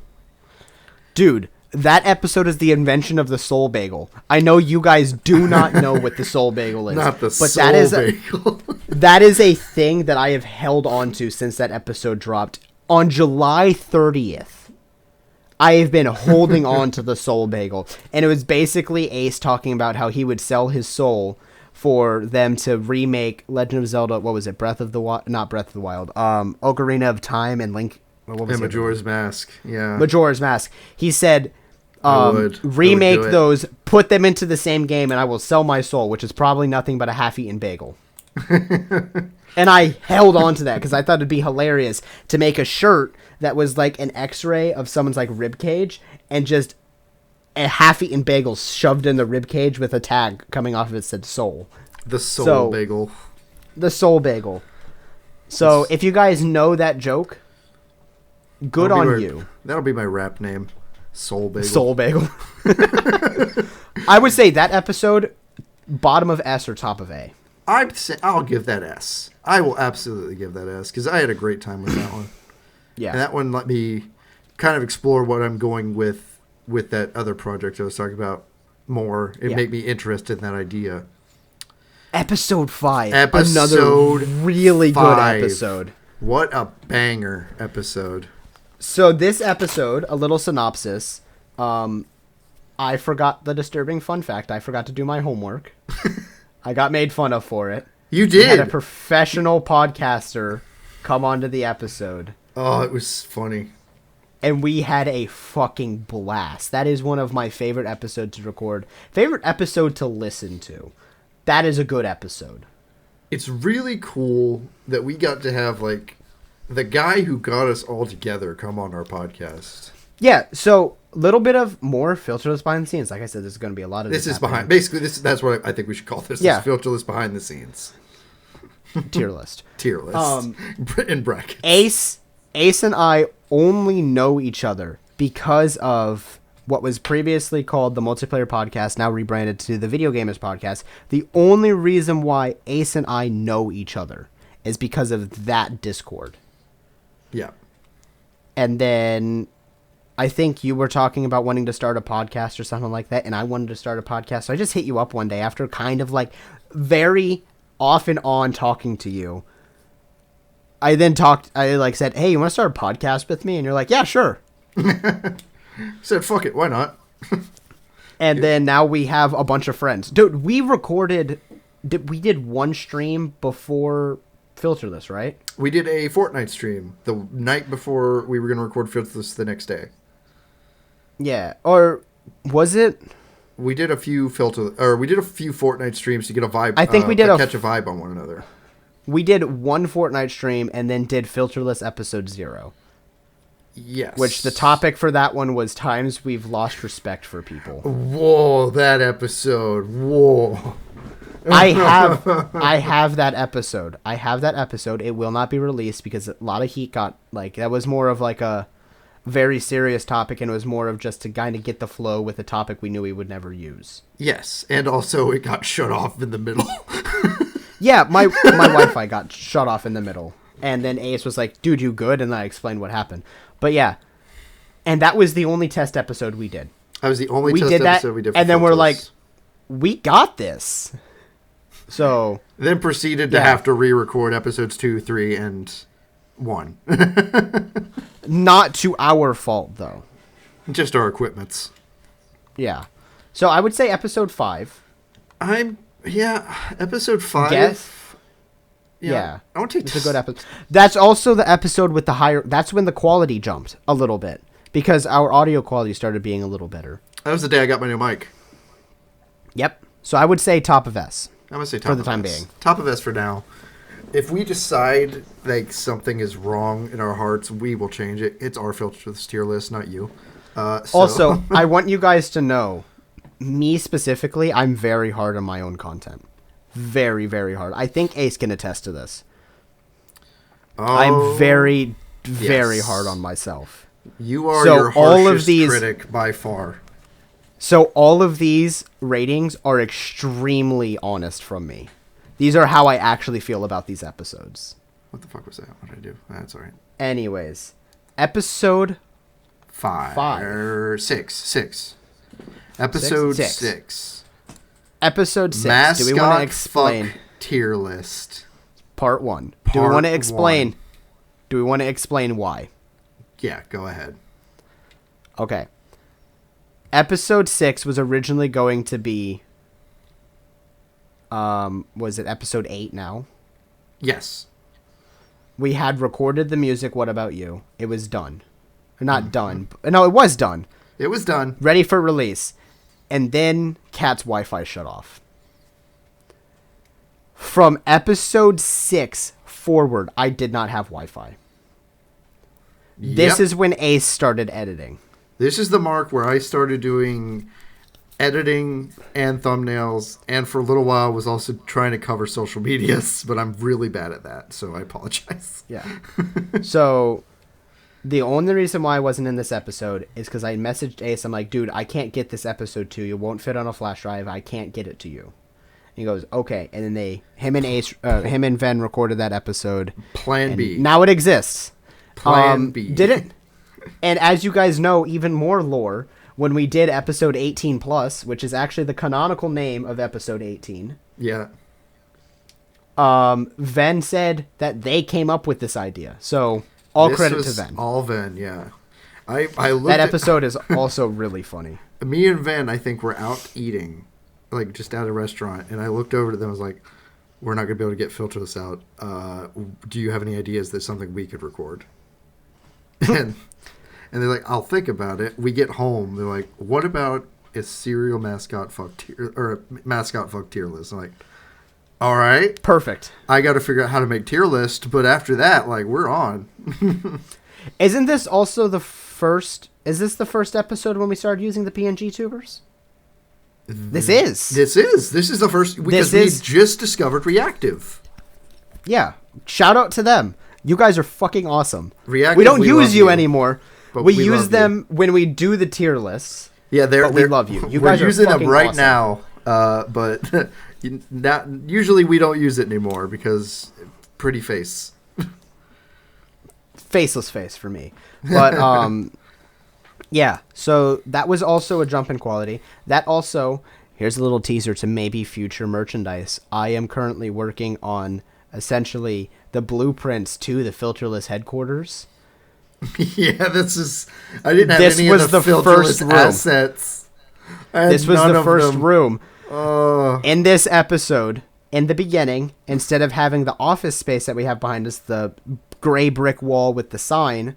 Dude, that episode is the invention of the soul bagel. I know you guys do not know what the soul bagel is. Not the but soul bagel. That is a thing that I have held on to since that episode dropped. On July 30th, I have been holding on to the soul bagel. And it was basically Ace talking about how he would sell his soul for them to remake Legend of Zelda. What was it? Not Breath of the Wild. Ocarina of Time and Link. What was it? Majora's Mask. Yeah. Majora's Mask. He said, remake I would do it. those, put them into the same game, and I will sell my soul, which is probably nothing but a half-eaten bagel. And I held on to that because I thought it'd be hilarious to make a shirt that was like an X-ray of someone's like rib cage and just a half-eaten bagel shoved in the rib cage with a tag coming off of it that said soul. The soul bagel. The soul bagel. So if you guys know that joke, good on you. That'll be my rap name. Soul bagel. Soul bagel. I would say that episode, bottom of S or top of A. I'll give that S. I will absolutely give that S because I had a great time with that one. Yeah. And that one let me kind of explore what I'm going with that other project I was talking about more. It made me interested in that idea. Episode 5. Episode Another really 5. good episode. What a banger episode. So this episode, a little synopsis. I forgot the disturbing fun fact. I forgot to do my homework. I got made fun of for it. You We had did. a professional podcaster come onto the episode. Oh, it was funny. And we had a fucking blast. That is one of my favorite episodes to record. Favorite episode to listen to. That is a good episode. It's really cool that we got to have, like, the guy who got us all together come on our podcast. Yeah, so a little bit of more filterless behind the scenes. Like I said, there's going to be a lot of This is happening. behind. Basically, that's what I think we should call this. Yeah. This is Filterless behind the scenes. Tier list. Tier list. In brackets. Ace and I only know each other because of what was previously called the Multiplayer Podcast, now rebranded to the Video Gamers Podcast. The only reason why Ace and I know each other is because of that Discord. Yeah. And then I think you were talking about wanting to start a podcast or something like that, and I wanted to start a podcast. So I just hit you up one day after kind of like very off and on talking to you. I said, hey, you want to start a podcast with me? And you're like, yeah, sure. Said, fuck it, why not? And then now we have a bunch of friends. Dude, we did one stream before Filterless, right? We did a Fortnite stream the night before we were going to record Filterless the next day. Yeah. Or was it? We did a few Fortnite streams to get a vibe. I think we did catch a vibe on one another. We did one Fortnite stream and then did Filterless episode 0. Yes. Which the topic for that one was times we've lost respect for people. Whoa, that episode. Whoa. I have that episode. I have that episode. It will not be released because a lot of heat got, like, that was more of like a very serious topic, and it was more of just to kind of get the flow with a topic we knew we would never use. Yes, and also it got shut off in the middle. Yeah, my Wi-Fi got shut off in the middle. And then Ace was like, dude, you good? And then I explained what happened. But yeah, and that was the only test episode we did. That was the only test episode we did for and then Filterless. We're like, we got this. So then proceeded to have to re-record episodes 2, 3, and 1. Not to our fault, though. Just our equipments. Yeah. So I would say episode 5. Episode 5. Guess. Yeah. I want to take it's a good episode. That's also the episode with the higher... That's when the quality jumped a little bit. Because our audio quality started being a little better. That was the day I got my new mic. Yep. So I would say top of S. I'm going to say top for of the time S. being. Top of S for now. If we decide like something is wrong in our hearts, we will change it. It's our Filterless tier list, not you. Also, I want you guys to know, me specifically, I'm very hard on my own content. Very, very hard. I think Ace can attest to this. I'm very, very hard on myself. You are your harshest critic by far. So all of these ratings are extremely honest from me. These are how I actually feel about these episodes. What the fuck was that? What did I do? That's all right. Anyways, episode 6. Episode 6. Episode 6. Mascot Do we want to explain fuck tier list? Part 1. Do we want to explain? Do we want to explain why? Yeah, go ahead. Okay. Episode 6 was originally going to be was it episode 8 now? Yes. We had recorded the music, What About You? It was done. Not done. No, it was done. It was done. Ready for release. And then Kat's Wi-Fi shut off. From episode 6 forward, I did not have Wi-Fi. This is when Ace started editing. This is the mark where I started doing editing and thumbnails, and for a little while was also trying to cover social medias, but I'm really bad at that, so I apologize. Yeah. So the only reason why I wasn't in this episode is because I messaged Ace. I'm like, dude, I can't get this episode to you. It won't fit on a flash drive. I can't get it to you. And he goes, okay. And then him and Ven recorded that episode. Plan B. Now it exists. Plan B. Didn't. And as you guys know, even more lore, when we did episode 18 plus, which is actually the canonical name of episode 18. Yeah. Ven said that they came up with this idea. So all credit to Ven. All Ven, yeah. I looked that episode is also really funny. Me and Ven, I think, were out eating, like just at a restaurant, and I looked over to them and was like, we're not going to be able to get Filterless out. Do you have any ideas that's something we could record? And they're like, I'll think about it. We get home. They're like, what about a serial mascot fuck tier or a mascot fuck tier list? I'm like, all right, perfect. I got to figure out how to make tier list, but after that, like, we're on. Isn't this also the first? Is this the first episode when we started using the PNG tubers? This is the first because we just discovered Reactive. Yeah, shout out to them. You guys are fucking awesome. Reactive, we don't use you anymore. But we use them you. When we do the tier lists. Yeah, we love you. You we're guys using are them right awesome. now, but usually we don't use it anymore because pretty face. Faceless face for me. But yeah, so that was also a jump in quality. That also, here's a little teaser to maybe future merchandise. I am currently working on essentially the blueprints to the Filterless headquarters. Yeah, this is. I didn't have any of the Filterless assets. This was the first room. In this episode, in the beginning, instead of having the office space that we have behind us, the gray brick wall with the sign,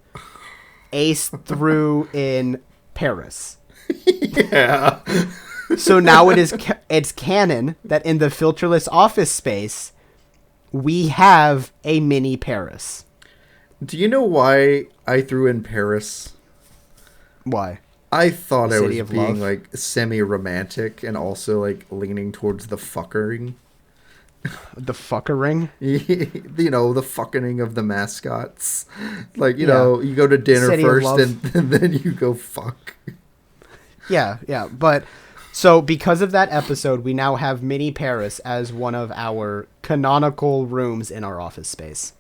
Ace threw in Paris. Yeah. So now it's canon that in the Filterless office space, we have a mini Paris. Do you know why I threw in Paris? Why? I thought The I city was of being love? like semi-romantic and also like leaning towards the fuckering. The fuckering? You know, the fucking of the mascots. Like, you Yeah. know, you go to dinner City of first love. and then you go fuck. Yeah. But so because of that episode, we now have mini Paris as one of our canonical rooms in our office space.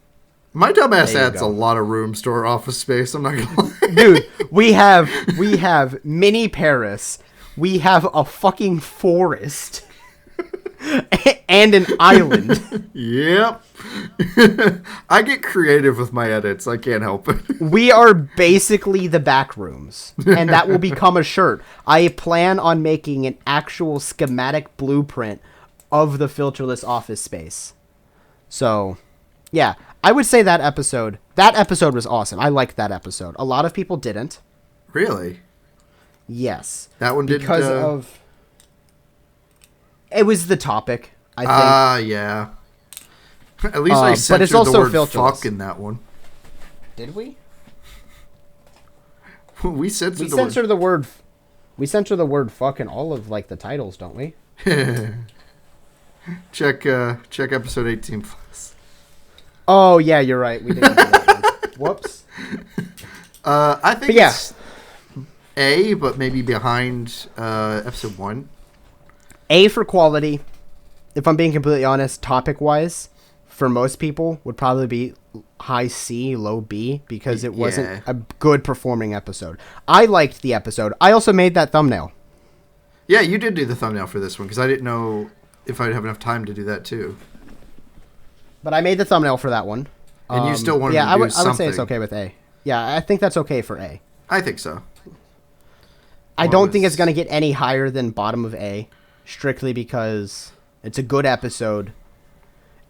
My dumbass There you adds go. a lot of rooms to our office space, I'm not gonna lie. Dude, we have mini Paris. We have a fucking forest. And an island. Yep. I get creative with my edits. I can't help it. We are basically the back rooms. And that will become a shirt. I plan on making an actual schematic blueprint of the filterless office space. So, yeah. I would say that episode was awesome. I liked that episode. A lot of people didn't. Really? Yes. That one didn't. Because of... It was the topic, I think. Yeah. At least I but censored it's also the word filterless. fuck in that one. Did we? We censored We the censor the word... We censor the word fuck in all of, like, the titles, don't we? word. Check episode 18 plus. Oh, yeah, you're right. We didn't do that one. Whoops. I think But yeah. it's A, but maybe behind episode 1. A for quality. If I'm being completely honest, topic-wise, for most people, would probably be high C, low B, because it wasn't Yeah. a good performing episode. I liked the episode. I also made that thumbnail. Yeah, you did do the thumbnail for this one, because I didn't know if I'd have enough time to do that, too. But I made the thumbnail for that one. And you still wanted to do I would say something. it's okay with A. Yeah, I think that's okay for A. I think so. I What don't think it's was- going to get any higher than bottom of A, strictly because it's a good episode.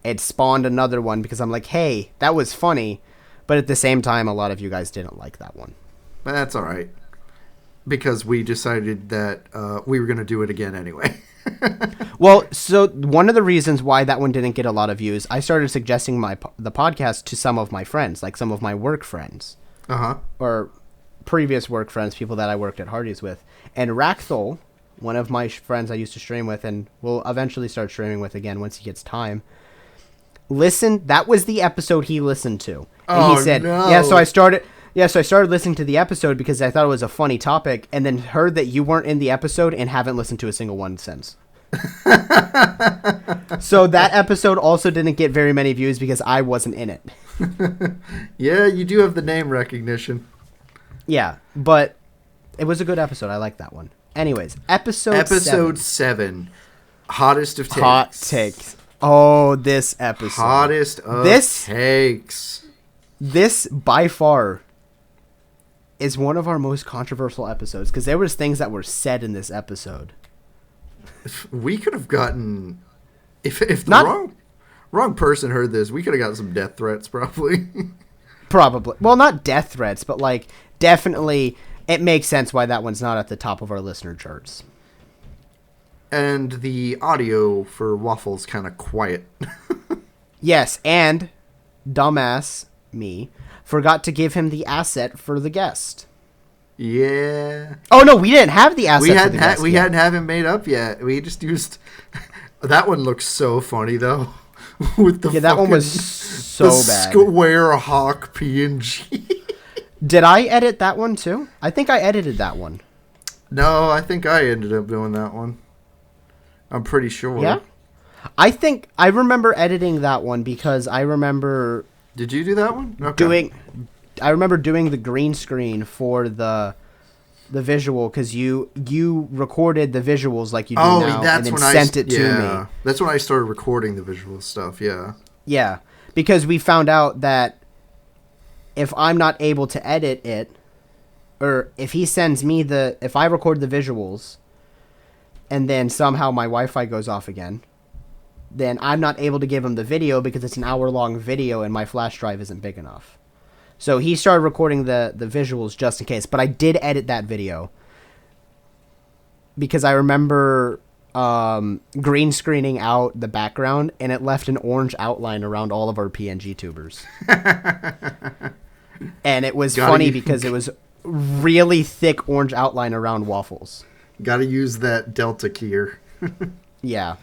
It spawned another one because I'm like, hey, that was funny. But at the same time, a lot of you guys didn't like that one. But that's all right. Because we decided that we were going to do it again anyway. Well, so one of the reasons why that one didn't get a lot of views, I started suggesting the podcast to some of my friends, like some of my work friends. Uh-huh. Or previous work friends, people that I worked at Hardee's with. And Rackthol, one of my friends I used to stream with and will eventually start streaming with again once he gets time, that was the episode he listened to. And he said, no. yeah, so I started listening to the episode because I thought it was a funny topic, and then heard that you weren't in the episode and haven't listened to a single one since. So that episode also didn't get very many views because I wasn't in it. Yeah, you do have the name recognition. Yeah, but it was a good episode. I like that one. Anyways, episode 7. Hottest of takes. Hot takes. Oh, this episode. Hottest of This- takes. This, by far, is one of our most controversial episodes because there was things that were said in this episode. We could have gotten... If the Not- wrong person heard this, we could have gotten some death threats, probably. Probably. Well, not death threats, but, like, definitely it makes sense why that one's not at the top of our listener charts. And the audio for Waffle's kind of quiet. Yes, and dumbass me forgot to give him the asset for the guest. Yeah. Oh, no, we didn't have the asset We for the hadn't guest we yet. hadn't have him made up yet. We just used... That one looks so funny, though. With the Yeah, that one was fucking- so the bad. Square Hawk PNG. Did I edit that one, too? I think I edited that one. No, I think I ended up doing that one. I'm pretty sure. Yeah? I think I remember editing that one because I remember Did you do that one? Okay. doing the green screen for the visual because you recorded the visuals like you do Oh, now that's and then when sent it to yeah. me. That's when I started recording the visual stuff. Yeah. Yeah, because we found out that if I'm not able to edit it, or if he sends me if I record the visuals and then somehow my Wi-Fi goes off again, then I'm not able to give him the video because it's an hour-long video and my flash drive isn't big enough. So he started recording the visuals just in case. But I did edit that video because I remember green screening out the background, and it left an orange outline around all of our PNG tubers. And it was funny because it was really thick orange outline around Waffles. Gotta use that Delta keyer. Yeah.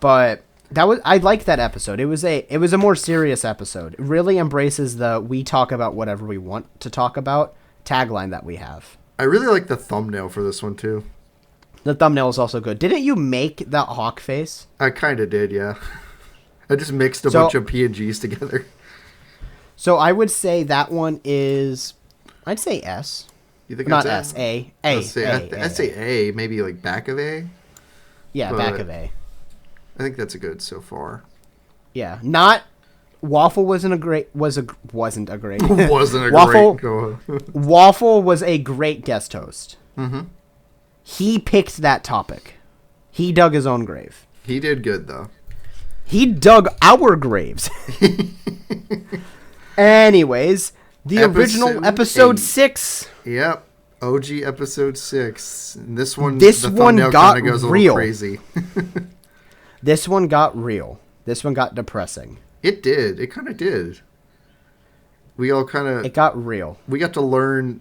But I liked that episode. It was a more serious episode. It really embraces the we talk about whatever we want to talk about tagline that we have. I really like the thumbnail for this one too. The thumbnail is also good. Didn't you make that hawk face? I kind of did, yeah. I just mixed a bunch of PNGs together. So I would say that one is, I'd say S. You think not that's S, A. I'd say A, maybe like back of A. Yeah, back of A. I think that's a good so far. Yeah, not Waffle wasn't a great. Waffle Waffle was a great guest host. Mm-hmm. He picked that topic. He dug his own grave. He did good though. He dug our graves. Anyways, the original episode 6. Yep. OG episode 6. And this one got goes real. A little crazy. This one got real. This one got depressing. It did. It kind of did. It got real. We got to learn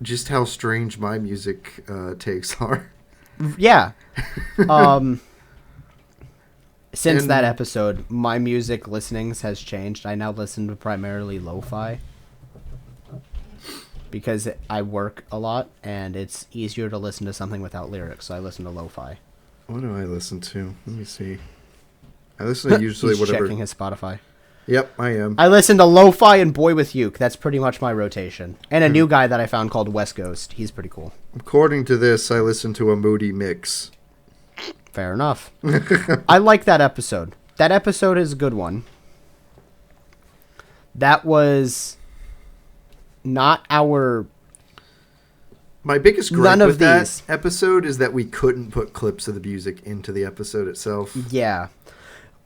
just how strange my music takes are. Yeah. Since that episode, my music listenings has changed. I now listen to primarily lo-fi because I work a lot and it's easier to listen to something without lyrics, so I listen to lo-fi. What do I listen to? Let me see. I listen to usually He's whatever. Checking his Spotify. Yep, I am. I listen to lo-fi and Boy With Uke. That's pretty much my rotation. And a new guy that I found called West Ghost. He's pretty cool. According to this, I listen to a moody mix. Fair enough. I like that episode. That episode is a good one. That was not our... My biggest gripe with that episode is that we couldn't put clips of the music into the episode itself. Yeah.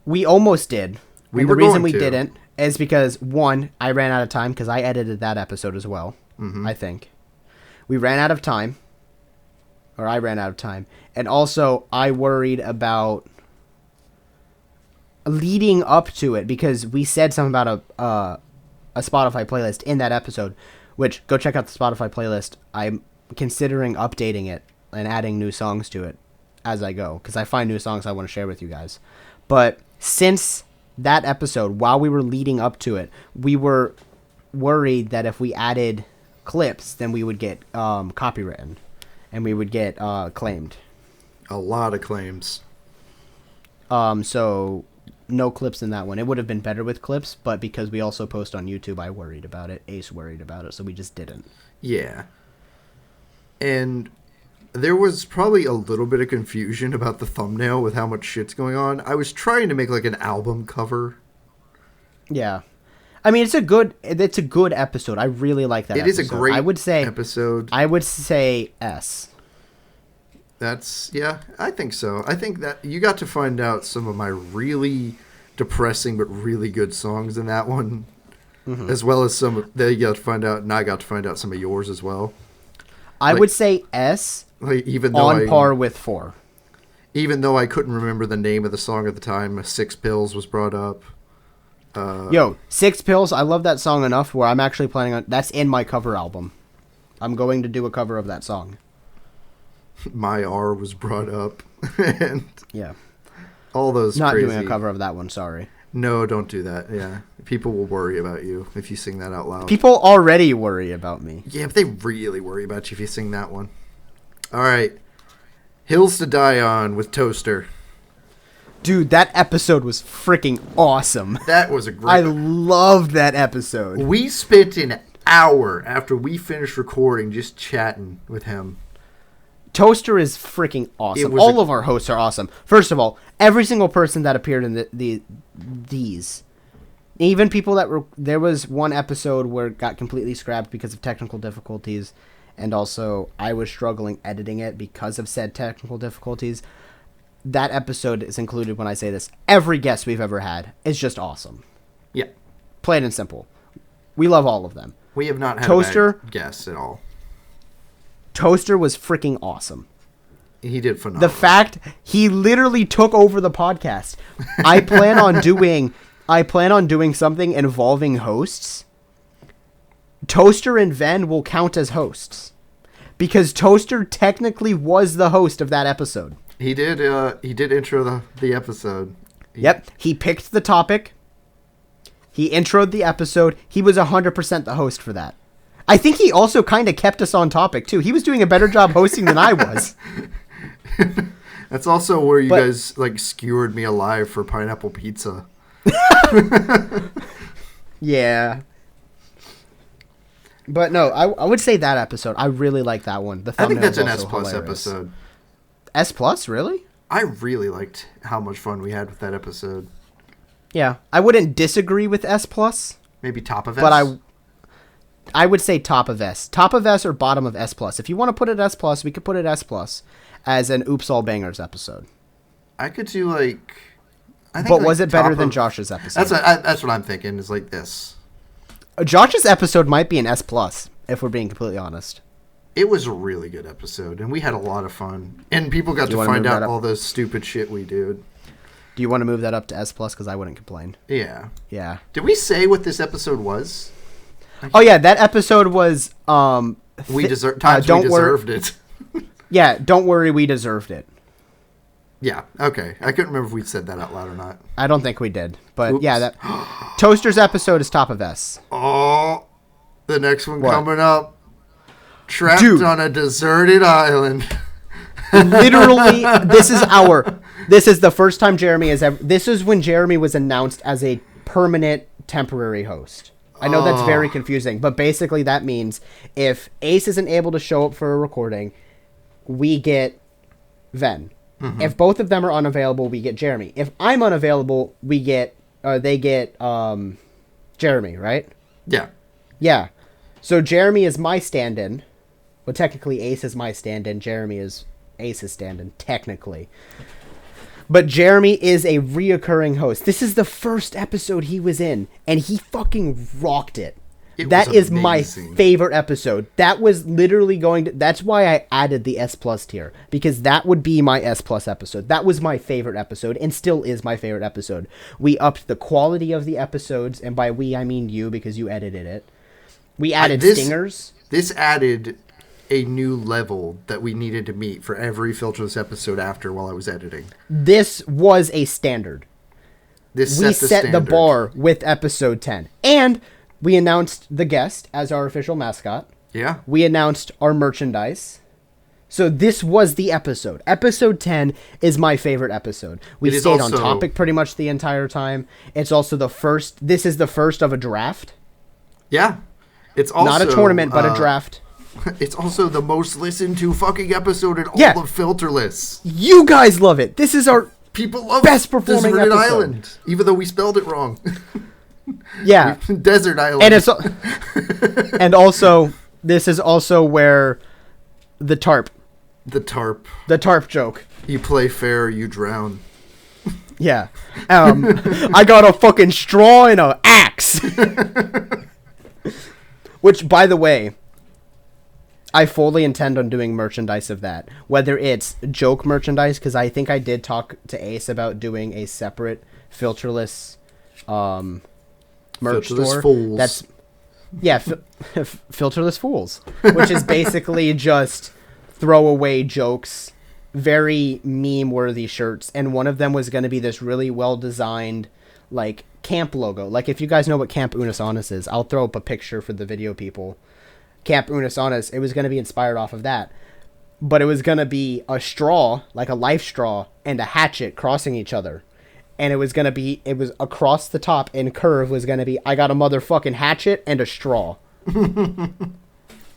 We almost did. And the reason we didn't is because, one, I ran out of time because I edited that episode as well, I think. We ran out of time. Or I ran out of time. And also, I worried about leading up to it because we said something about a Spotify playlist in that episode, which, go check out the Spotify playlist. I'm considering updating it and adding new songs to it as I go because I find new songs I want to share with you guys. But since that episode, while we were leading up to it, we were worried that if we added clips, then we would get copywritten. And we would get claimed. A lot of claims. So no clips in that one. It would have been better with clips, but because we also post on YouTube, I worried about it. Ace worried about it, so we just didn't. Yeah. And there was probably a little bit of confusion about the thumbnail with how much shit's going on. I was trying to make like an album cover. Yeah. I mean, it's a good episode. I really like that episode. It is a great episode. I would say S. I think so. I think that you got to find out some of my really depressing but really good songs in that one, as well as some that you got to find out, and I got to find out some of yours as well. I would say S, even though on par with 4. Even though I couldn't remember the name of the song at the time, 6 Pills was brought up. 6 Pills, I love that song enough where I'm actually planning on... That's in my cover album. I'm going to do a cover of that song. My R was brought up. And yeah. All those Not crazy... doing a cover of that one, sorry. No, don't do that, yeah. People will worry about you if you sing that out loud. People already worry about me. Yeah, but they really worry about you if you sing that one. All right. Hills to Die On with Toaster. Dude, that episode was freaking awesome. That was a great... I loved that episode. We spent an hour after we finished recording just chatting with him. Toaster is freaking awesome. All of our hosts are awesome. First of all, every single person that appeared in these, even people that were... There was one episode where it got completely scrapped because of technical difficulties, and also I was struggling editing it because of said technical difficulties. That episode is included when I say this. Every guest we've ever had is just awesome. Yeah. Plain and simple. We love all of them. We have not had Toaster, a bad guest at all. Toaster was freaking awesome. He did phenomenal. The fact he literally took over the podcast. I plan on doing something involving hosts. Toaster and Ven will count as hosts because Toaster technically was the host of that episode. He did intro the episode. Yep. He picked the topic. He introed the episode. He was 100% the host for that. I think he also kind of kept us on topic too. He was doing a better job hosting than I was. That's also where you guys like skewered me alive for pineapple pizza. Yeah. But no, I would say that episode. I really like that one. The I think that's an thumbnail's S also plus hilarious. episode. S plus, really? I really liked how much fun we had with that episode. Yeah, I wouldn't disagree with S plus, Maybe top of S. but I would say top of S, or bottom of S plus. If you want to put it S plus, we could put it S plus as an Oops All Bangers episode. I could do like. I think But like was it better top than of- Josh's episode? That's what I'm thinking. Is like this. Josh's episode might be an S plus, if we're being completely honest. It was a really good episode, and we had a lot of fun. And people got to wanna find move out that up? all the stupid shit we did. Do you want to move that up to S plus? Because I wouldn't complain. Yeah. Yeah. Did we say what this episode was? Oh yeah, that episode was We deserved it. Yeah, don't worry, we deserved it. Yeah. Okay. I couldn't remember if we said that out loud or not. I don't think we did, but Oops. yeah, that Toaster's episode is top of S. Oh, the next one What? coming up. Trapped Dude. on a deserted island. Literally, this is the first time Jeremy has ever. This is when Jeremy was announced as a permanent temporary host. I know that's very confusing, but basically that means if Ace isn't able to show up for a recording, we get Ven. Mm-hmm. If both of them are unavailable, we get Jeremy. If I'm unavailable, they get Jeremy, right? Yeah. Yeah. So Jeremy is my stand-in. Well, technically Ace is my stand-in. Jeremy is Ace's stand-in, technically. But Jeremy is a reoccurring host. This is the first episode he was in, and he fucking rocked it. That is my favorite episode. That was literally that's why I added the S plus tier, because that would be my S plus episode. That was my favorite episode, and still is my favorite episode. We upped the quality of the episodes, and by we, I mean you, because you edited it. We added stingers. This added a new level that we needed to meet for every Filterless episode after while I was editing. This was a standard. We set the bar with episode 10. And we announced the guest as our official mascot. Yeah. We announced our merchandise. So this was the episode. Episode 10 is my favorite episode. We stayed on topic pretty much the entire time. It's also this is the first of a draft. Yeah. It's also not a tournament, but a draft. It's also the most listened to fucking episode in all of Filterless. You guys love it. This is our people love best performing Deserted episode. Island, even though we spelled it wrong. Yeah. Desert Island. And it's and also this is also where the tarp joke. You play fair, you drown. Yeah. I got a fucking straw and a axe. Which, by the way, I fully intend on doing merchandise of that. Whether it's joke merchandise, because I think I did talk to Ace about doing a separate filterless merch Filterless store. Fools. That's filterless fools, which is basically just throwaway jokes, very meme-worthy shirts, and one of them was going to be this really well-designed, like, camp logo. Like, if you guys know what Camp Unis Honest is, I'll throw up a picture for the video people. Camp Unis Honest, it was going to be inspired off of that. But it was going to be a straw, like a life straw, and a hatchet crossing each other. And it was across the top, and curve was going to be, I got a motherfucking hatchet and a straw.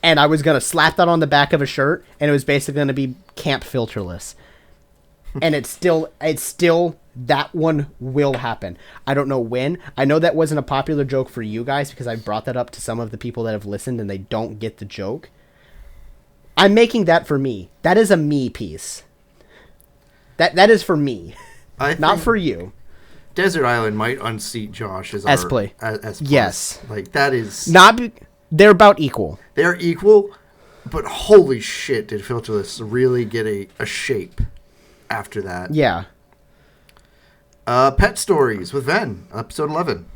And I was going to slap that on the back of a shirt, and it was basically going to be Camp Filterless. And it's still, that one will happen. I don't know when. I know that wasn't a popular joke for you guys, because I brought that up to some of the people that have listened, and they don't get the joke. I'm making that for me. That is a me piece. That is for me. Not for you. Desert Island might unseat Josh as S-play. S+. Yes. Like, that is... They're about equal. They're equal, But holy shit, did Filterless really get a shape after that? Yeah. Pet Stories with Ven, episode 11.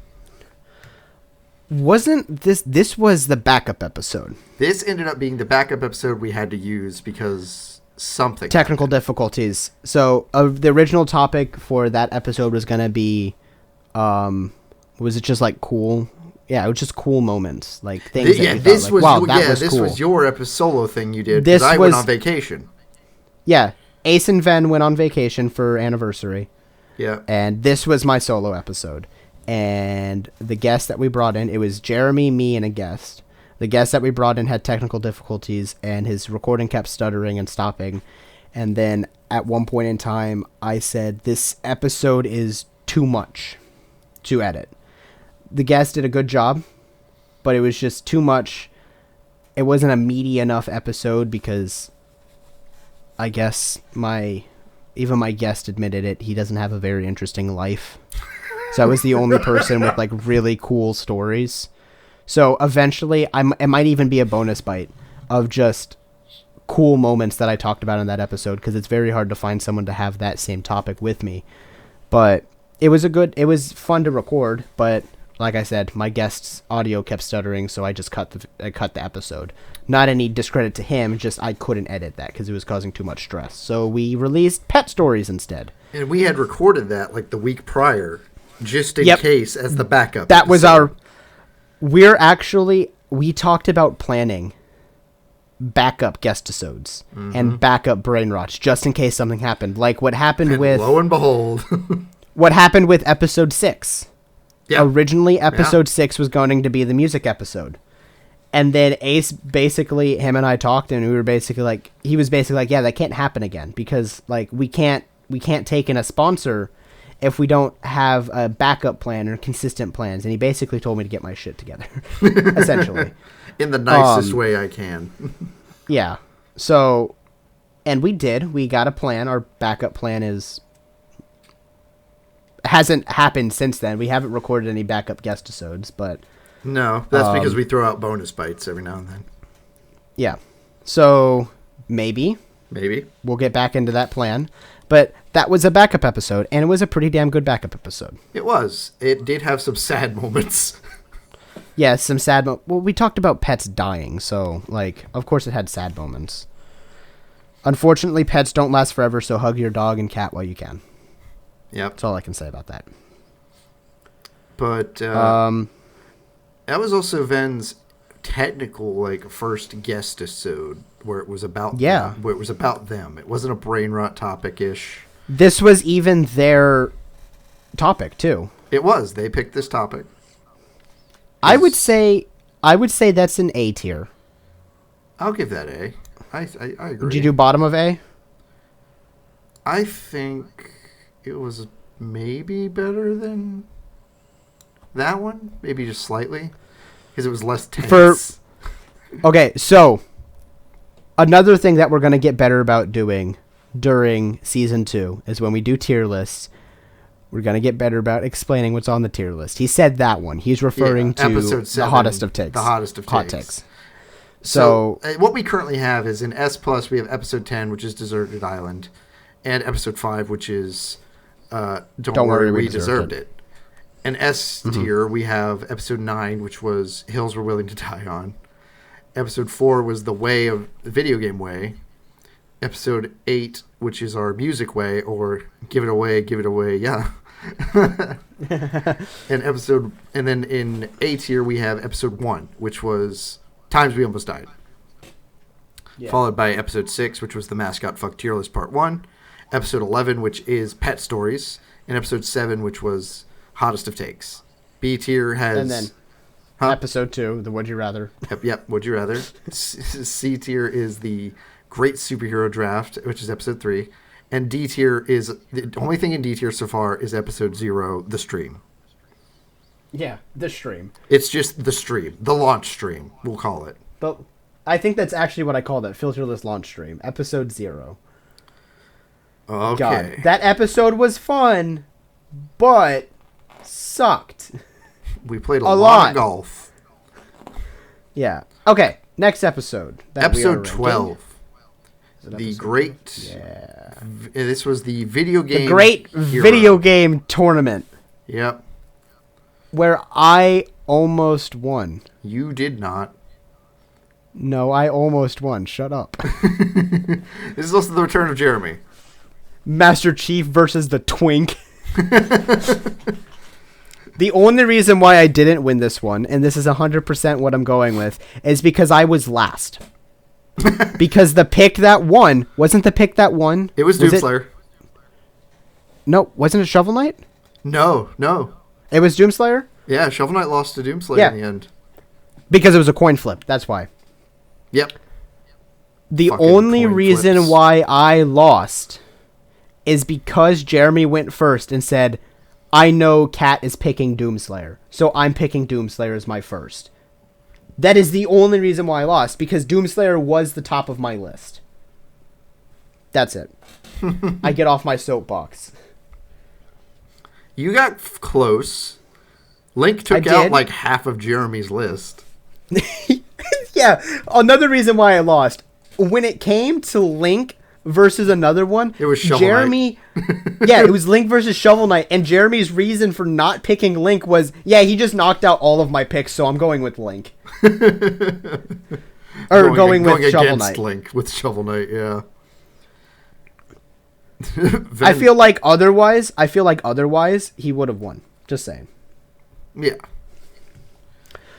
Wasn't this was the backup episode? This ended up being the backup episode we had to use because something technical difficulties. So the original topic for that episode was gonna be, was it just like cool? Yeah, it was just cool moments, like things. This was your solo thing you did. Because I went on vacation. Yeah, Ace and Ven went on vacation for anniversary. Yeah, and this was my solo episode. And the guest that we brought in, it was Jeremy, me, and a guest. The guest that we brought in had technical difficulties, and his recording kept stuttering and stopping. And then at one point in time, I said, this episode is too much to edit. The guest did a good job, but it was just too much. It wasn't a meaty enough episode because I guess even my guest admitted it. He doesn't have a very interesting life. So I was the only person with like really cool stories. So eventually, it might even be a bonus bite of just cool moments that I talked about in that episode, because it's very hard to find someone to have that same topic with me. But it was fun to record. But like I said, my guest's audio kept stuttering, so I just cut the episode. Not any discredit to him, just I couldn't edit that because it was causing too much stress. So we released Pet Stories instead. And we had recorded that like the week prior. Just in case, as the backup. That was we talked about planning backup guest episodes and backup brain rots just in case something happened. Like what happened with... Lo and behold. what happened with episode 6. Yeah. Originally, episode 6 was going to be the music episode. And then Ace, basically, him and I talked, and we were basically like... He was basically like, yeah, that can't happen again. Because, like, we can't take in a sponsor if we don't have a backup plan or consistent plans. And he basically told me to get my shit together, essentially. In the nicest way I can. Yeah. So, and we did. We got a plan. Our backup plan hasn't happened since then. We haven't recorded any backup guest episodes, but... No, that's because we throw out bonus bites every now and then. Yeah. So, maybe we'll get back into that plan. But that was a backup episode, and it was a pretty damn good backup episode. It was. It did have some sad moments. Yeah, some sad moments. Well, we talked about pets dying, so, like, of course it had sad moments. Unfortunately, pets don't last forever, so hug your dog and cat while you can. Yep. That's all I can say about that. But, that was also Ven's technical, like, first guest episode. Where it was about them, where it was about them. It wasn't a brain rot topic-ish. This was even their topic too. It was. They picked this topic. I would say that's an A tier. I'll give that A. I agree. Would you do bottom of A? I think it was maybe better than that one. Maybe just slightly. Because it was less tense. Okay, so... Another thing that we're going to get better about doing during Season 2 is when we do tier lists, we're going to get better about explaining what's on the tier list. He said that one. He's referring to episode 7, the hottest of takes. The hottest of hot takes. So what we currently have is in S+, we have episode 10, which is Deserted Island, and episode 5, which is Don't Worry, We Deserved It. In S tier, we have episode 9, which was Hills We're Willing to Die On. Episode 4 was The Way of the Video Game Way. Episode 8, which is our music way, or Give It Away, yeah. And then in A tier we have episode 1, which was Times We Almost Died. Yeah. Followed by episode 6, which was The Mascot Fuck Tier List Part 1. Episode 11, which is Pet Stories. And episode 7, which was Hottest of Takes. B tier has... And then... Episode 2, the Would You Rather. Yep, Would You Rather. C tier is the Great Superhero Draft, which is episode 3. And D tier is, the only thing in D tier so far is episode 0, The Stream. Yeah, The Stream. It's just The Stream. The launch stream, we'll call it. But I think that's actually what I call that, Filterless Launch Stream. Episode 0. Okay. God, that episode was fun, but sucked. We played a lot of golf. Yeah. Okay. Next episode. Episode 12. The episode great... Yeah. This was the video game... The great hero. video game tournament. Yep. Where I almost won. You did not. No, I almost won. Shut up. This is also the return of Jeremy. Master Chief versus the Twink. The only reason why I didn't win this one, and this is 100% what I'm going with, is because I was last. Because the pick that won, wasn't the pick that won? It was Doomslayer. No, wasn't it Shovel Knight? No. It was Doomslayer? Yeah, Shovel Knight lost to Doomslayer in the end. Because it was a coin flip, that's why. Yep. The Fucking only coin reason flips. why I lost is because Jeremy went first and said, I know Kat is picking Doomslayer, so I'm picking Doomslayer as my first. That is the only reason why I lost, because Doomslayer was the top of my list. That's it. I get off my soapbox. You got close. Link took out like half of Jeremy's list. Yeah, another reason why I lost. When it came to Link versus another one, it was Shovel Jeremy. Yeah, it was Link versus Shovel Knight, and Jeremy's reason for not picking Link was, he just knocked out all of my picks, so I'm going with Link. Or going with Shovel Knight. Link with Shovel Knight, yeah. I feel like otherwise he would have won. Just saying. Yeah.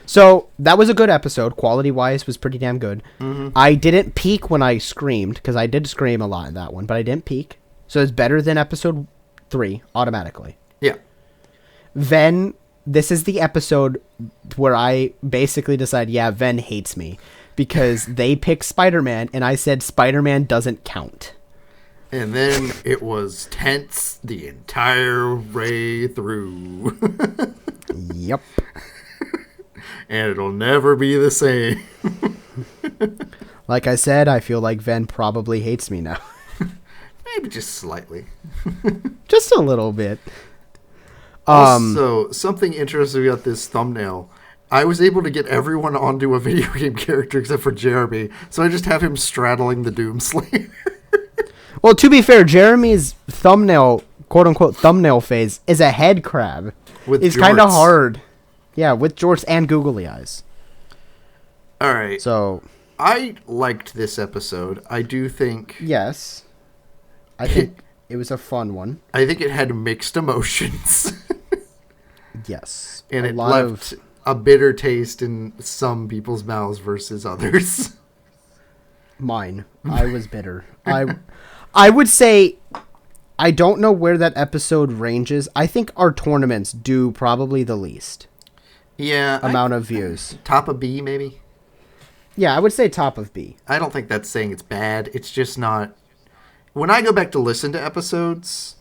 So that was a good episode. Quality wise was pretty damn good. Mm-hmm. I didn't peak when I screamed, because I did scream a lot in that one, but I didn't peak. So it's better than episode 3 automatically. Yeah. Then this is the episode where I basically decide, Ven hates me because they picked Spider-Man and I said Spider-Man doesn't count. And then it was tense the entire way through. Yep. And it'll never be the same. Like I said, I feel like Ven probably hates me now. Maybe just slightly. Just a little bit. Also, something interesting about this thumbnail. I was able to get everyone onto a video game character except for Jeremy, so I just have him straddling the Doomslayer. Well, to be fair, Jeremy's thumbnail, quote-unquote thumbnail phase, is a head crab. It's kind of hard. Yeah, with jorts and googly eyes. All right. So I liked this episode. I do think... Yes. I think it was a fun one. I think it had mixed emotions. Yes. And it left a bitter taste in some people's mouths versus others. Mine. I was bitter. I would say... I don't know where that episode ranges. I think our tournaments do probably the least. Yeah. Amount of views. Top of B, maybe? Yeah, I would say top of B. I don't think that's saying it's bad. It's just not... When I go back to listen to episodes,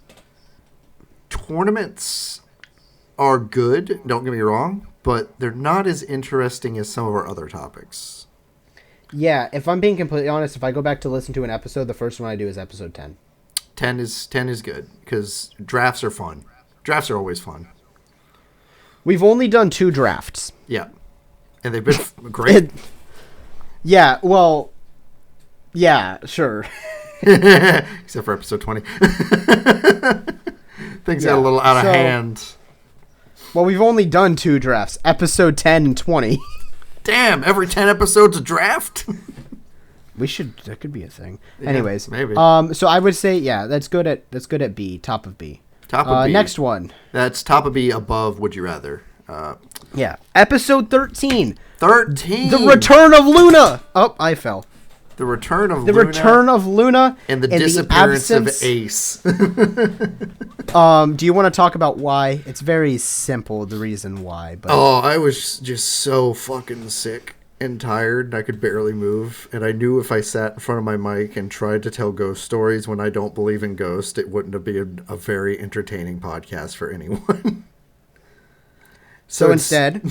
tournaments are good, don't get me wrong, but they're not as interesting as some of our other topics. Yeah, if I'm being completely honest, if I go back to listen to an episode, the first one I do is episode 10. 10 is good, because drafts are fun. Drafts are always fun. We've only done 2 drafts. Yeah. And they've been great. Yeah, well... Yeah, sure. Except for episode 20. Things got a little out of hand. Well, we've only done 2 drafts. Episode 10 and 20. Damn, every 10 episodes a draft? That could be a thing. Yeah, anyways. Maybe. So I would say, that's good at B. Top of B. Top of B. Next one. That's top of B above Would You Rather. Yeah. Episode 13. 13! The Return of Luna! Oh, I fell. The Return of Luna. The Return of Luna. And the disappearance of Ace. Do you want to talk about why? It's very simple, the reason why. But I was just so fucking sick and tired, and I could barely move. And I knew if I sat in front of my mic and tried to tell ghost stories when I don't believe in ghosts, it wouldn't have been a very entertaining podcast for anyone. So instead,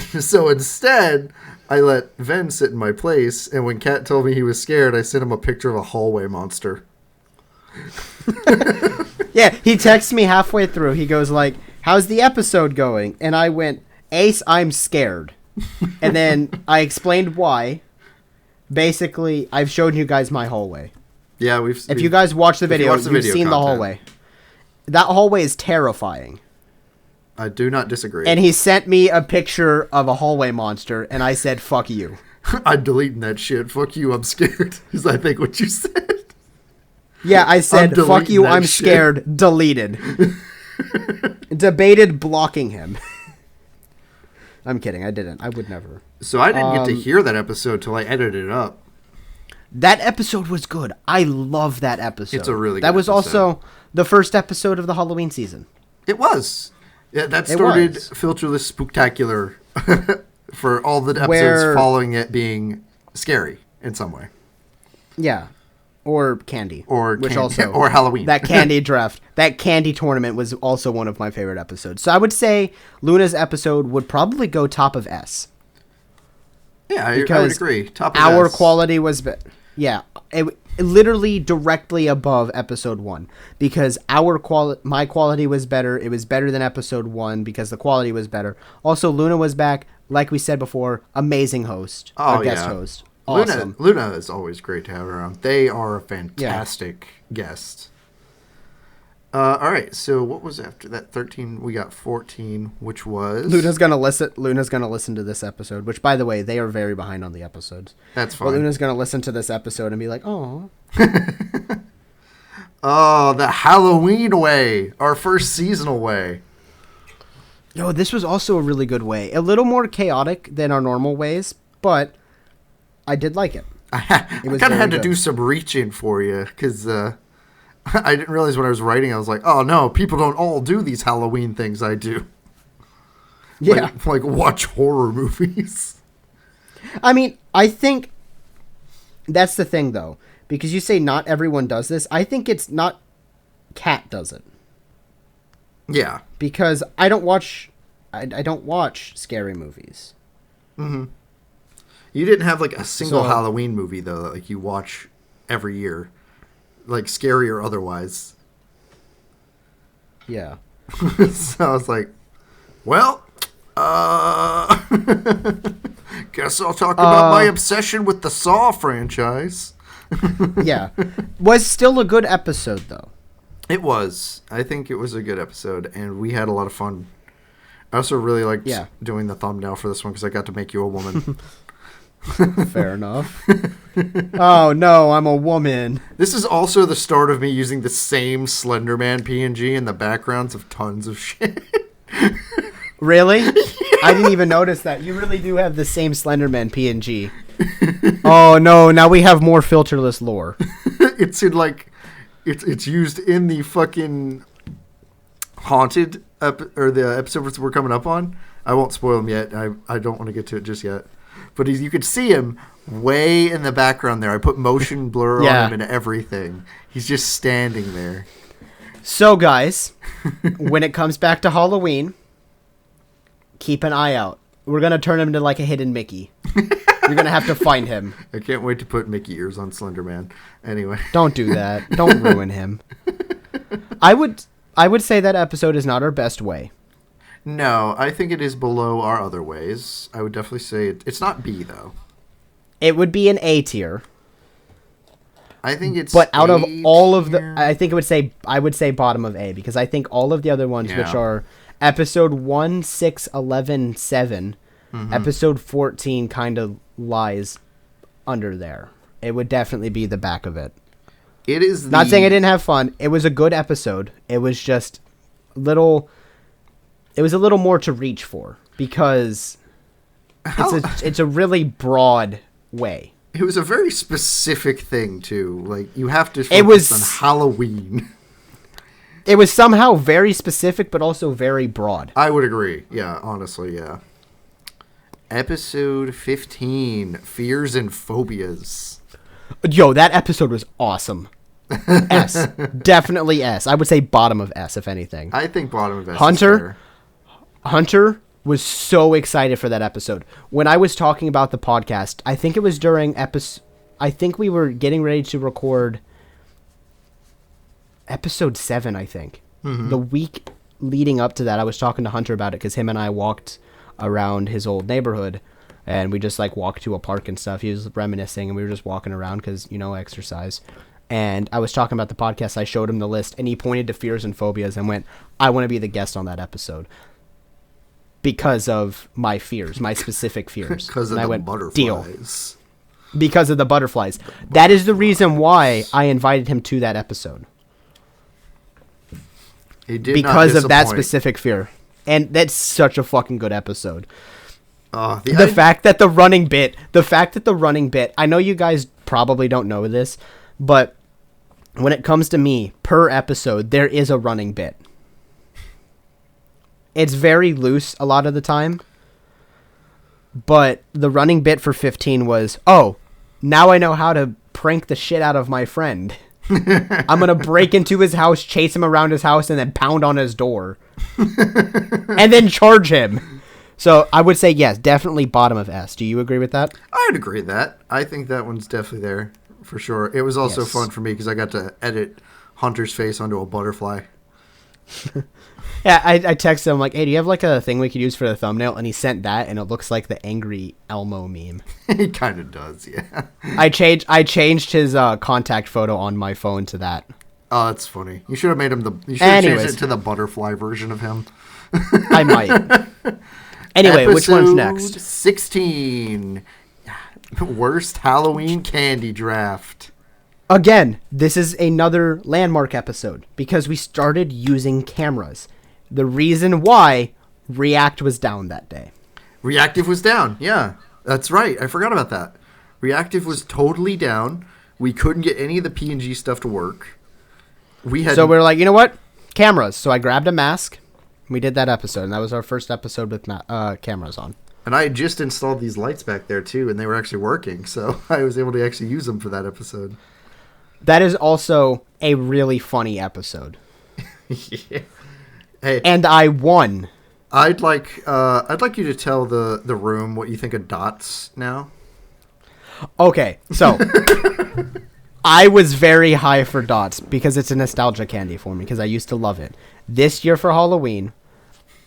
I let Ven sit in my place, and when Kat told me he was scared, I sent him a picture of a hallway monster. Yeah, he texts me halfway through. He goes like, "How's the episode going?" And I went, "Ace, I'm scared." And then I explained why. basically, I've shown you guys my hallway. Yeah, If you guys watch the video, you've seen the hallway. That hallway is terrifying. I do not disagree. And he sent me a picture of a hallway monster, and I said, fuck you. I'm deleting that shit. Fuck you, I'm scared. Is I think what you said. Yeah, I said, fuck you, I'm scared. Deleted. Debated blocking him. I'm kidding, I didn't. I would never. So I didn't get to hear that episode till I edited it up. That episode was good. I love that episode. It's a really good That was episode. also the first episode of the Halloween season. It was. Yeah, that started Filterless Spooktacular for all the episodes following it being scary in some way. Yeah. Or candy. Or or Halloween. That candy draft. That candy tournament was also one of my favorite episodes. So I would say Luna's episode would probably go top of S. Yeah, I would agree. Top of our S. quality was yeah, it literally directly above episode 1 because my quality was better. It was better than episode 1 because the quality was better. Also, Luna was back, like we said before, amazing host, guest host. Awesome. Luna is always great to have around. They are a fantastic guest. All right, so what was after that? 13. We got 14, which was Luna's gonna listen to this episode. Which, by the way, they are very behind on the episodes. That's fine. But Luna's gonna listen to this episode and be like, "Oh, oh, the Halloween way, our first seasonal way." Yo, this was also a really good way. A little more chaotic than our normal ways, but I did like it. I kind of had to do some reaching for you because I didn't realize when I was writing, I was like, oh no, people don't all do these Halloween things I do. Yeah. Like watch horror movies. I mean, I think that's the thing though, because you say not everyone does this. I think it's not Kat does it. Yeah. Because I don't watch scary movies. Mm-hmm. You didn't have like a single Halloween movie though that like you watch every year. Like scary or otherwise. Yeah. So I was like, well, guess I'll talk about my obsession with the Saw franchise. Yeah. Was still a good episode though. It was. I think it was a good episode and we had a lot of fun. I also really liked doing the thumbnail for this one because I got to make you a woman. Fair enough. Oh no, I'm a woman. This is also the start of me using the same Slenderman PNG in the backgrounds of tons of shit. Really? Yeah. I didn't even notice that. You really do have the same Slenderman PNG. Oh no, now we have more filterless lore. It's in like it's used in the fucking haunted or the episodes we're coming up on. I won't spoil them yet. I don't want to get to it just yet. But you could see him way in the background there. I put motion blur on him and everything. He's just standing there. So, guys, when it comes back to Halloween, keep an eye out. We're going to turn him into like a hidden Mickey. You're going to have to find him. I can't wait to put Mickey ears on Slenderman. Anyway. Don't do that. Don't ruin him. I would say that episode is not our best way. No, I think it is below our other ways. I would definitely say it's not B though. It would be an A tier. I think it's but out of all of the I would say bottom of A because I think all of the other ones which are episode 1, 6, 11, 7, episode 14 kind of lies under there. It would definitely be the back of it. It is not saying I didn't have fun. It was a good episode. It was just it was a little more to reach for because it's a really broad way. It was a very specific thing too. Like you have to focus on Halloween. It was somehow very specific, but also very broad. I would agree. Yeah, honestly, yeah. Episode 15, Fears and Phobias. Yo, that episode was awesome. S. Definitely S. I would say bottom of S, if anything. I think bottom of S. Hunter was so excited for that episode. When I was talking about the podcast, I think it was during I think we were getting ready to record episode 7, I think. Mm-hmm. The week leading up to that, I was talking to Hunter about it because him and I walked around his old neighborhood and we just like walked to a park and stuff. He was reminiscing, and we were just walking around because, you know, exercise. And I was talking about the podcast. I showed him the list, and he pointed to fears and phobias and went, I want to be the guest on that episode because of my fears, my specific fears. Because of the butterflies. Deal. Because of the butterflies. That is the reason why I invited him to that episode. He did because of that specific fear. And that's such a fucking good episode. The fact that the running bit, I know you guys probably don't know this, but when it comes to me, per episode, there is a running bit. It's very loose a lot of the time. But the running bit for 15 was, oh, now I know how to prank the shit out of my friend. I'm going to break into his house, chase him around his house, and then pound on his door. And then charge him. So I would say, yes, definitely bottom of S. Do you agree with that? I would agree with that. I think that one's definitely there, for sure. It was also fun for me because I got to edit Hunter's face onto a butterfly. Yeah, I texted him like, hey, do you have like a thing we could use for the thumbnail? And he sent that, and it looks like the angry Elmo meme. He kind of does, yeah. I changed his contact photo on my phone to that. Oh, that's funny. You should have made him you should have changed it to the butterfly version of him. I might. Anyway, which one's next? 16. Worst Halloween candy draft. Again, this is another landmark episode because we started using cameras. The reason why React was down that day. Reactive was down. Yeah, that's right. I forgot about that. Reactive was totally down. We couldn't get any of the PNG stuff to work. So we were like, you know what? Cameras. So I grabbed a mask. We did that episode, and that was our first episode with cameras on. And I had just installed these lights back there, too, and they were actually working. So I was able to actually use them for that episode. That is also a really funny episode. Yeah. Hey, and I won. I'd like you to tell the room what you think of dots now. Okay, so I was very high for dots because it's a nostalgia candy for me because I used to love it. This year for Halloween,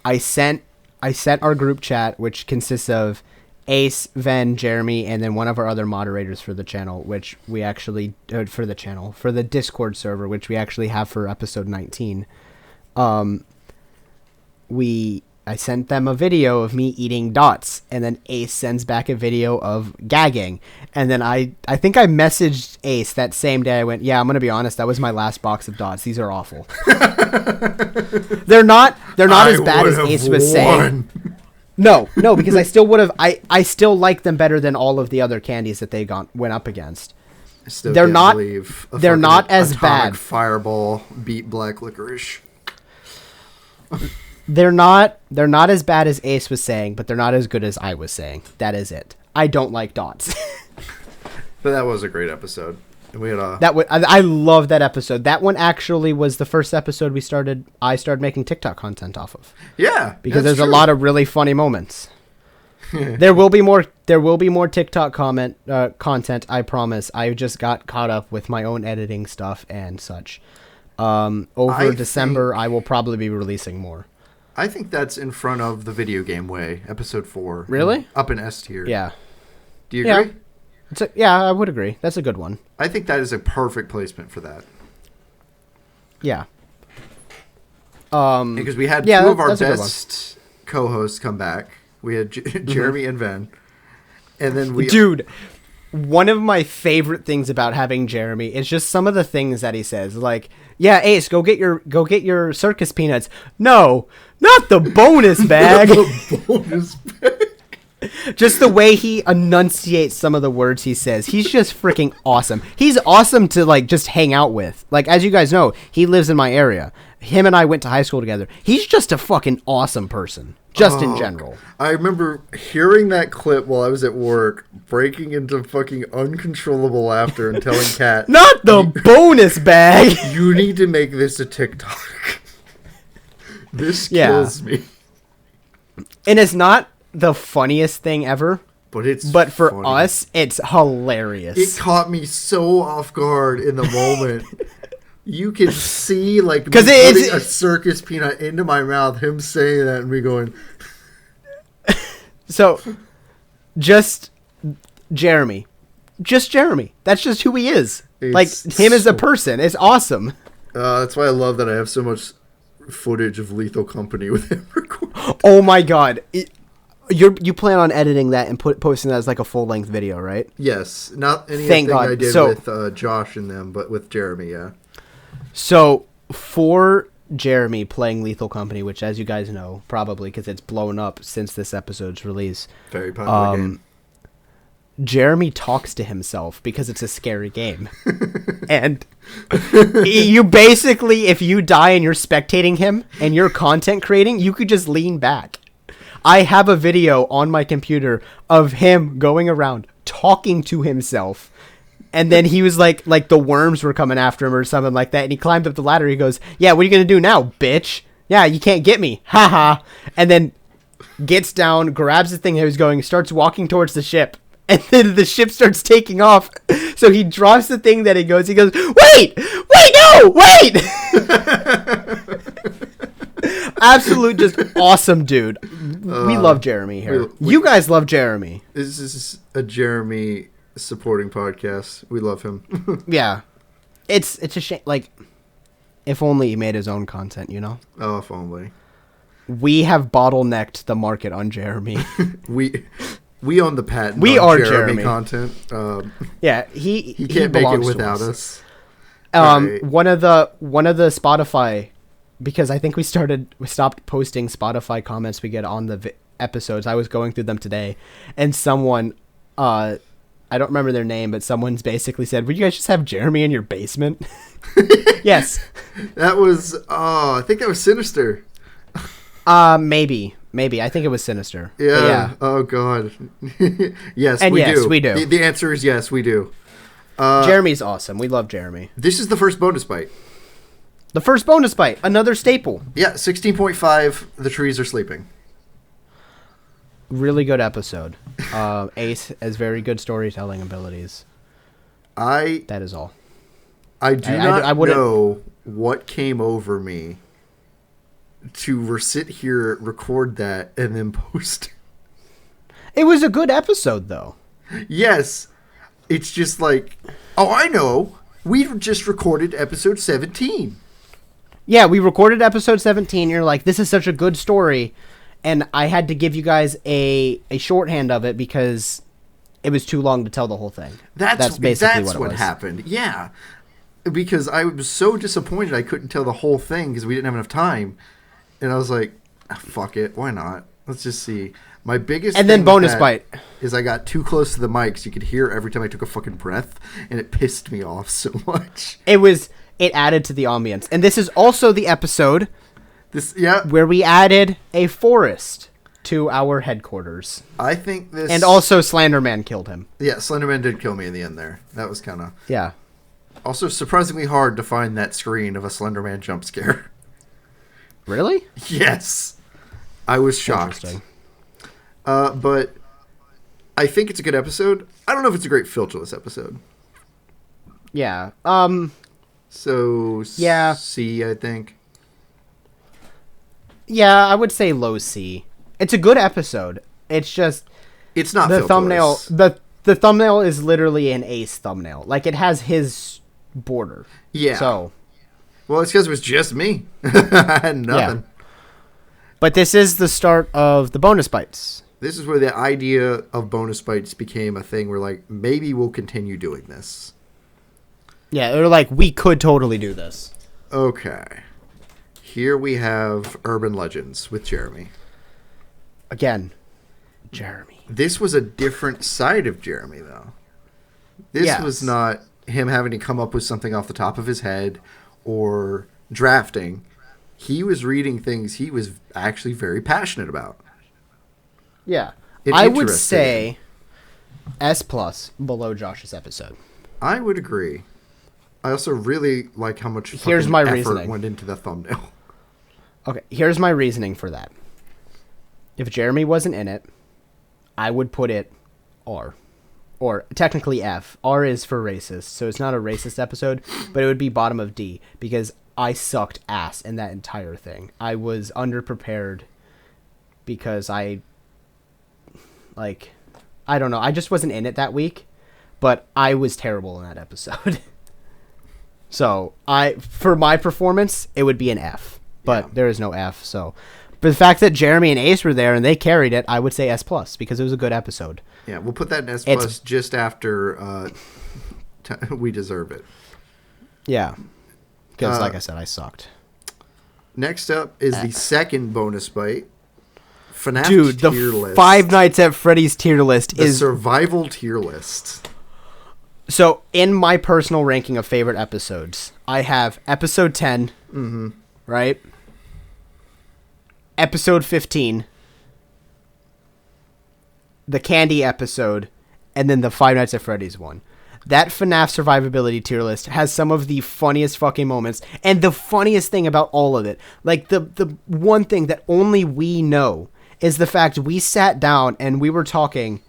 I sent our group chat, which consists of Ace, Ven, Jeremy, and then one of our other moderators for the channel, which we actually for the Discord server, which we actually have for episode 19. I sent them a video of me eating dots, and then Ace sends back a video of gagging. And then I think I messaged Ace that same day. I went, yeah, I'm going to be honest. That was my last box of dots. These are awful. They're not as bad as Ace was saying. No, because I still would have. I still like them better than all of the other candies that they went up against. They're not as bad. Fireball beat black licorice. They're not as bad as Ace was saying, but they're not as good as I was saying. That is it. I don't like dots. But that was a great episode. We had I love that episode. That one actually was the first episode I started making TikTok content off of. Yeah, because there's a lot of really funny moments. There will be more TikTok content, I promise. I just got caught up with my own editing stuff and such. Over December, I will probably be releasing more. I think that's in front of The Video Game Way, episode 4. Really? Up in S tier. Yeah. Do you agree? Yeah, I would agree. That's a good one. I think that is a perfect placement for that. Yeah. Because we had two of our best co-hosts come back. We had Jeremy and Ven. And then Dude, one of my favorite things about having Jeremy is just some of the things that he says. Like, yeah, Ace, go get your circus peanuts. No, not the bonus bag. The bonus bag. Just the way he enunciates some of the words he says. He's just freaking awesome. He's awesome to like just hang out with. Like, as you guys know, he lives in my area. Him and I went to high school together. He's just a fucking awesome person. Just in general. I remember hearing that clip while I was at work, breaking into fucking uncontrollable laughter and telling Kat, not the bonus bag! You need to make this a TikTok. This kills me. And it's not the funniest thing ever. But for funny. Us, it's hilarious. It caught me so off guard in the moment. You can see, like, me putting a circus peanut into my mouth, him saying that, and me going... So, just Jeremy. Just Jeremy. That's just who he is. Like, him as a person. It's awesome. That's why I love that I have so much footage of Lethal Company with him recorded. Oh my god. You plan on editing that and posting that as like a full-length video, right? Yes. Not anything I did with Josh and them, but with Jeremy, yeah. So, for Jeremy playing Lethal Company, which, as you guys know, probably because it's blown up since this episode's release. Very popular game. Jeremy talks to himself because it's a scary game. And you basically, if you die and you're spectating him and you're content creating, you could just lean back. I have a video on my computer of him going around talking to himself. And then he was like the worms were coming after him or something like that. And he climbed up the ladder. He goes, yeah, what are you going to do now, bitch? Yeah, you can't get me. Haha. And then gets down, grabs the thing he was going, starts walking towards the ship. And then the ship starts taking off. So he drops the thing that he goes, wait, no, wait. Absolute just awesome dude. We love Jeremy here. You guys love Jeremy. This is a Jeremy supporting podcast. We love him. Yeah. It's a shame. Like, if only he made his own content, you know? Oh, if only. We have bottlenecked the market on Jeremy. We own the patent. We are Jeremy content. Yeah, he can't make it without us. Right. One of the Spotify, because I think we stopped posting Spotify comments we get on the episodes. I was going through them today, and someone, I don't remember their name, but someone's basically said, "Would you guys just have Jeremy in your basement?" Yes. That was. I think that was Sinister. Maybe. I think it was Sinister. Yeah. Oh, God. Yes, and we do. The answer is yes, we do. Jeremy's awesome. We love Jeremy. This is the first bonus bite. The first bonus bite. Another staple. Yeah, 16.5. The trees are sleeping. Really good episode. Ace has very good storytelling abilities. That is all. I do not know what came over me to sit here, record that, and then post. It was a good episode, though. Yes. It's just like, oh, I know. We just recorded episode 17. Yeah, we recorded episode 17. You're like, this is such a good story. And I had to give you guys a shorthand of it because it was too long to tell the whole thing. That's basically what happened. Yeah. Because I was so disappointed I couldn't tell the whole thing because we didn't have enough time. And I was like, fuck it, why not? Let's just see. My biggest and then bonus bite is I got too close to the mic, so you could hear every time I took a fucking breath, and it pissed me off so much. It added to the ambience, and this is also the episode where we added a forest to our headquarters. I think this, and also Slenderman killed him. Yeah, Slenderman did kill me in the end there. That was kind of also surprisingly hard to find that screen of a Slenderman jump scare. Really? Yes. I was shocked. But I think it's a good episode. I don't know if it's a great filterless episode. Yeah. So, yeah. C, I think. Yeah, I would say low C. It's a good episode. It's just... It's not the filterless. Thumbnail. The thumbnail is literally an Ace thumbnail. Like, it has his border. Yeah. So... Well, it's because it was just me. I had nothing. Yeah. But this is the start of the bonus bites. This is where the idea of bonus bites became a thing where, like, maybe we'll continue doing this. Yeah, they're like, we could totally do this. Okay. Here we have Urban Legends with Jeremy. Again, Jeremy. This was a different side of Jeremy, though. This was not him having to come up with something off the top of his head or drafting. He was reading things he was actually very passionate about. Yeah. I would say S+ below Josh's episode. I would agree. I also really like how much effort went into the thumbnail. Okay, here's my reasoning for that. If Jeremy wasn't in it, I would put it R. Or technically F. R is for racist, so it's not a racist episode, but it would be bottom of D because I sucked ass in that entire thing. I was underprepared because I don't know. I just wasn't in it that week, but I was terrible in that episode. So for my performance, it would be an F, but there is no F. So, but the fact that Jeremy and Ace were there and they carried it, I would say S+ because it was a good episode. Yeah, we'll put that in S+ just after we deserve it. Yeah, because like I said, I sucked. Next up is the second bonus bite. FNAF Dude, tier the list. Five Nights at Freddy's tier list The is survival tier list. So, in my personal ranking of favorite episodes, I have episode 10, right? Episode 15, the candy episode, and then the Five Nights at Freddy's one. That FNAF survivability tier list has some of the funniest fucking moments, and the funniest thing about all of it, like the one thing that only we know, is the fact we sat down and we were talking,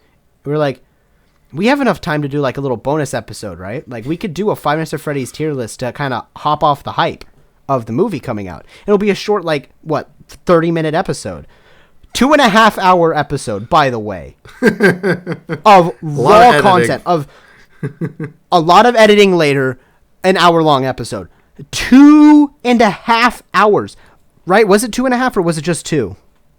we were like, we have enough time to do like a little bonus episode, right? Like we could do a Five Nights at Freddy's tier list to kind of hop off the hype of the movie coming out. It'll be a short, like, 30-minute episode. 2.5 hour episode, by the way, of raw content, of a lot of editing later, an hour-long episode. 2.5 hours, right? Was it 2.5 or was it just 2?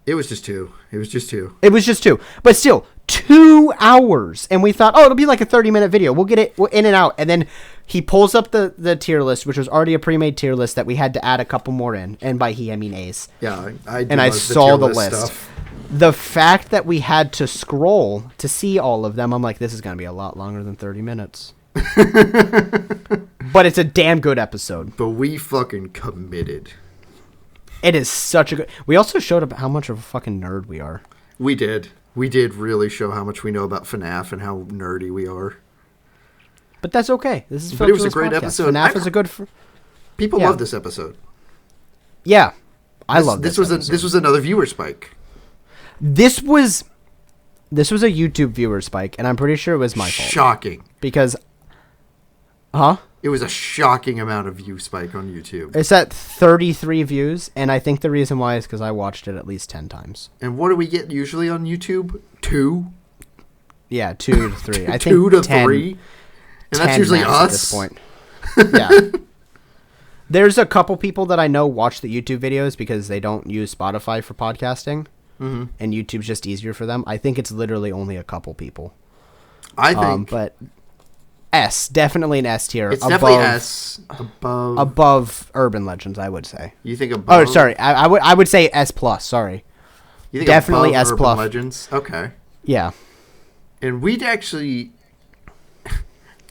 It was just 2. It was just 2. It was just 2. But still, 2 hours. And we thought, oh, it'll be like a 30-minute video. We'll get it in and out. And then he pulls up the tier list, which was already a pre-made tier list that we had to add a couple more in. And by he, I mean Ace. Yeah, I saw the list. Stuff. The fact that we had to scroll to see all of them, I'm like, this is going to be a lot longer than 30 minutes. But it's a damn good episode. But we fucking committed. It is such a good... We also showed up how much of a fucking nerd we are. We did. We did really show how much we know about FNAF and how nerdy we are. But that's okay. This is But it was a great episode. FNAF is a good... People love this episode. Yeah. I love this episode. This was another viewer spike. This was a YouTube viewer spike, and I'm pretty sure it was my fault. Shocking. Because... Huh? It was a shocking amount of view spike on YouTube. It's at 33 views, and I think the reason why is because I watched it at least 10 times. And what do we get usually on YouTube? 2? Yeah, 2 to 3. I think 2 to 3? And that's usually us? At this point. Yeah. There's a couple people that I know watch the YouTube videos because they don't use Spotify for podcasting, and YouTube's just easier for them. I think it's literally only a couple people. I think... But... S, definitely an S tier. It's definitely S above Urban Legends, I would say. You think above? Oh, sorry, I would say S+. Sorry. You think definitely above S+. Urban Legends? Okay. Yeah. And we'd actually.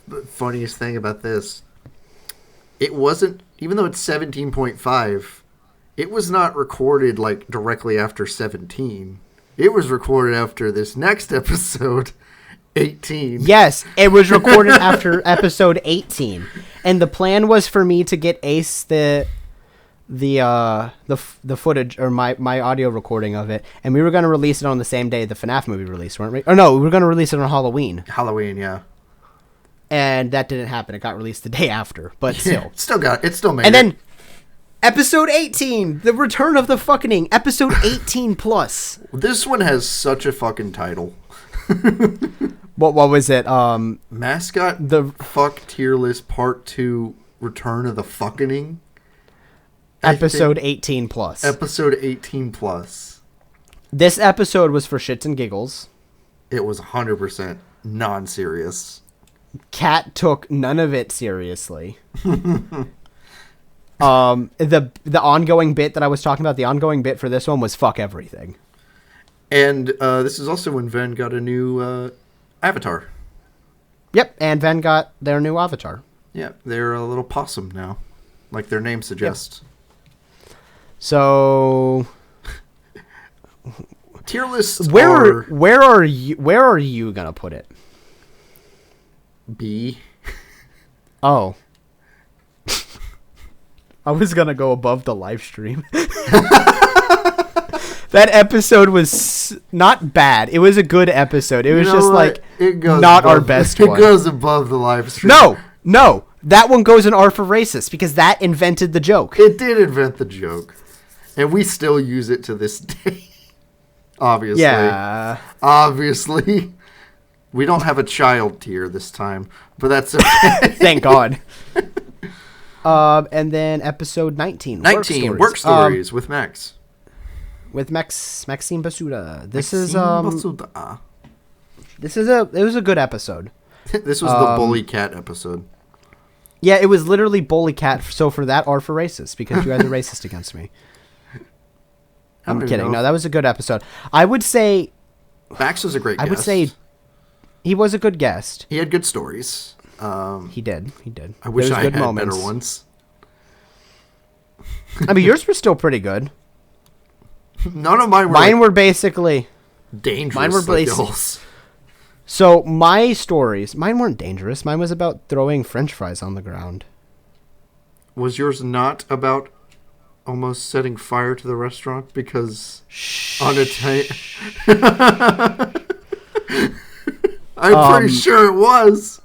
The funniest thing about this, it wasn't, even though it's 17.5, it was not recorded like directly after 17. It was recorded after this next episode. 18. Yes, it was recorded after episode 18, and the plan was for me to get Ace the footage or my audio recording of it, and we were going to release it on the same day the FNAF movie released, weren't we? Or no, we were going to release it on Halloween. Yeah. And that didn't happen. It got released the day after, but still, it still made. And then episode 18, the return of the fucking episode 18 plus. This one has such a fucking title. What was it? Mascot the Fuck Tier List Part 2 Return of the Fucking. Episode 18 plus. Episode 18 plus. This episode was for shits and giggles. It was 100% non-serious. Kat took none of it seriously. The ongoing bit that I was talking about, the ongoing bit for this one was fuck everything. And this is also when Ven got a new avatar. Yep, and Ven got their new avatar. Yeah, they're a little possum now, like their name suggests. Yep. So, tier lists where are you gonna put it? B. Oh. I was gonna go above the live stream. That episode was not bad. It was a good episode. It was just like not our best one. It goes above the live stream. No. That one goes in R for racist because that invented the joke. It did invent the joke. And we still use it to this day. Obviously. Yeah. Obviously. We don't have a child tier this time, but that's okay. Thank God. And then episode 19. 19, Work Stories with Max. With Maxime Basuda. It was a good episode. This was the Bully Cat episode. Yeah, it was literally Bully Cat, so for that or for racist, because you guys are racist against me. I'm kidding. No, that was a good episode. I would say... Max was a great guest. I would say he was a good guest. He had good stories. He did. I wish I had better ones. I mean, yours were still pretty good. None of mine were... Mine were basically... dangerous. Mine were basically... So, my stories... Mine weren't dangerous. Mine was about throwing french fries on the ground. Was yours not about almost setting fire to the restaurant? Because... on a I'm pretty sure it was.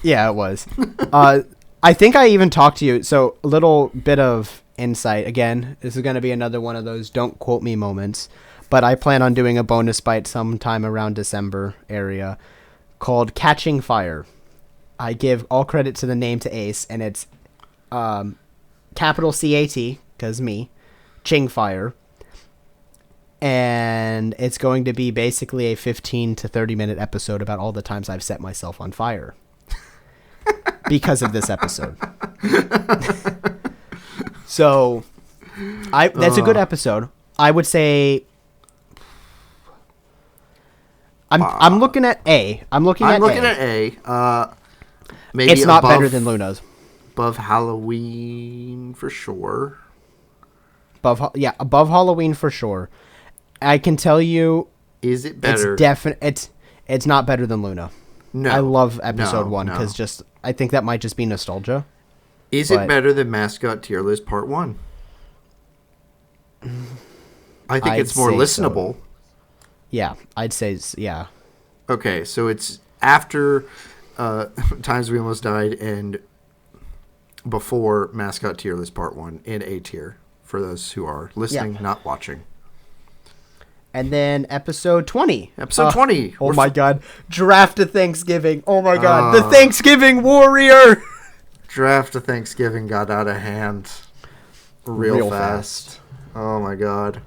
Yeah, it was. I think I even talked to you. So, a little bit of insight. Again, this is going to be another one of those don't quote me moments. But I plan on doing a bonus bite sometime around December area called Catching Fire. I give all credit to the name to Ace, and it's capital C-A-T, because me, Ching Fire. And it's going to be basically a 15 to 30-minute episode about all the times I've set myself on fire. Because of this episode. So, that's a good episode. I would say... I'm looking at A. I'm looking at A. Maybe it's not better than Luna's. Above Halloween for sure. Above Halloween for sure. I can tell you. Is it better? It's not better than Luna. No. I love episode 1 because I think that might just be nostalgia. Is it better than Mascot Tier List Part 1? I think it's more listenable. So. Yeah, I'd say, yeah. Okay, so it's after Times We Almost Died and before Mascot Tier List Part 1 in A tier, for those who are listening, not watching. And then episode 20. Episode 20. Oh my God. Draft of Thanksgiving. Oh my God. The Thanksgiving Warrior. Draft of Thanksgiving got out of hand real fast. Oh my God.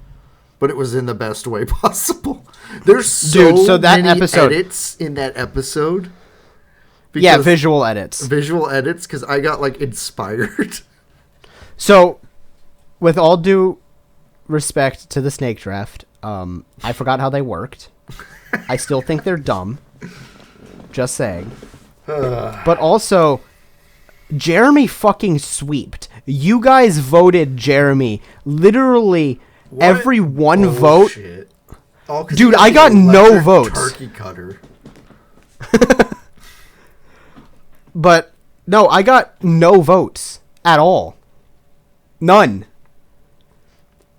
But it was in the best way possible. There's so many edits in that episode. Yeah, visual edits. Visual edits, because I got, inspired. So, with all due respect to the snake draft, I forgot how they worked. I still think they're dumb. Just saying. But also, Jeremy fucking sweeped. You guys voted Jeremy. Literally... every one vote. Oh, dude, I got no votes. Turkey cutter. But no, I got no votes at all. None.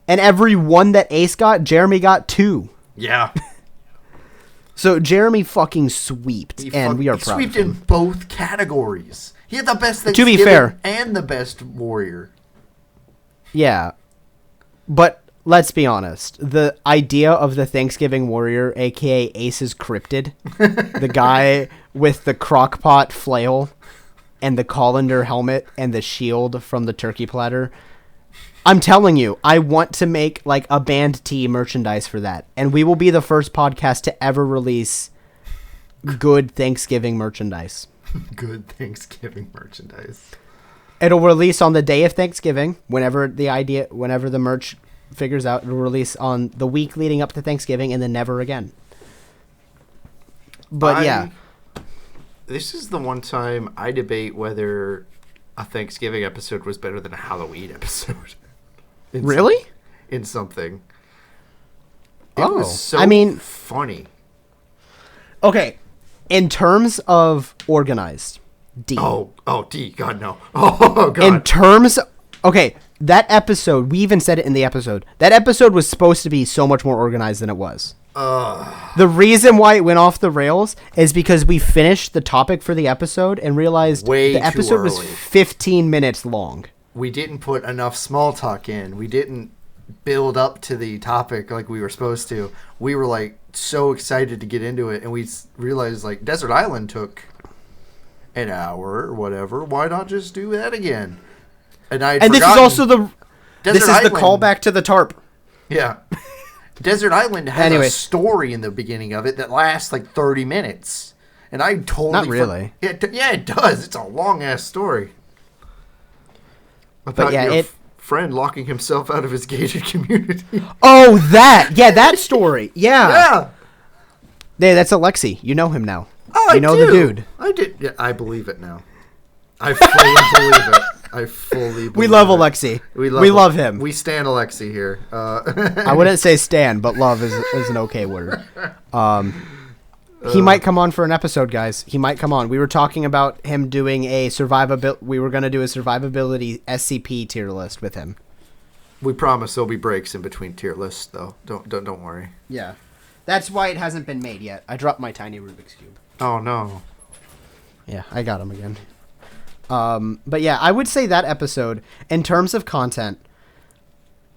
And every one that Ace got, Jeremy got 2. Yeah. So Jeremy fucking sweeped, and we are proud. He sweeped in both categories. He had the best Thanksgiving to be fair, and the best warrior. Yeah, but let's be honest. The idea of the Thanksgiving Warrior, a.k.a. Ace's Cryptid, the guy with the crockpot flail and the colander helmet and the shield from the turkey platter, I'm telling you, I want to make a band tee merchandise for that. And we will be the first podcast to ever release good Thanksgiving merchandise. Good Thanksgiving merchandise. It'll release on the day of Thanksgiving, whenever the merch figures out. It'll release on the week leading up to Thanksgiving, and then never again. But yeah, this is the one time I debate whether a Thanksgiving episode was better than a Halloween episode. Really? In something. It was so funny. Okay, in terms of organized, D. Oh, D. God, no. Oh, God. In terms... Okay, that episode, we even said it in the episode, that episode was supposed to be so much more organized than it was. The reason why it went off the rails is because we finished the topic for the episode and realized the episode was 15 minutes long. We didn't put enough small talk in. We didn't build up to the topic like we were supposed to. We were like so excited to get into it, and we realized like Desert Island took an hour or whatever. Why not just do that again? And this is also the callback to the tarp. Yeah. Desert Island has a story in the beginning of it that lasts like 30 minutes. And I totally... Not really. Yeah, it does. It's a long-ass story. About your friend locking himself out of his gated community. Oh, that! Yeah, that story. Yeah. Yeah. Yeah, that's Alexi. You know him now. Oh, you know the dude. I did. Yeah, I believe it now. I fully believe it. I fully believe We love Alexi. We love him. We stan Alexi here. I wouldn't say stan, but love is an okay word. He might come on for an episode, guys. He might come on. We were talking about him doing we were going to do a survivability SCP tier list with him. We promise there'll be breaks in between tier lists, though. Don't worry. Yeah. That's why it hasn't been made yet. I dropped my tiny Rubik's Cube. Oh, no. Yeah, I got him again. But yeah, I would say that episode, in terms of content,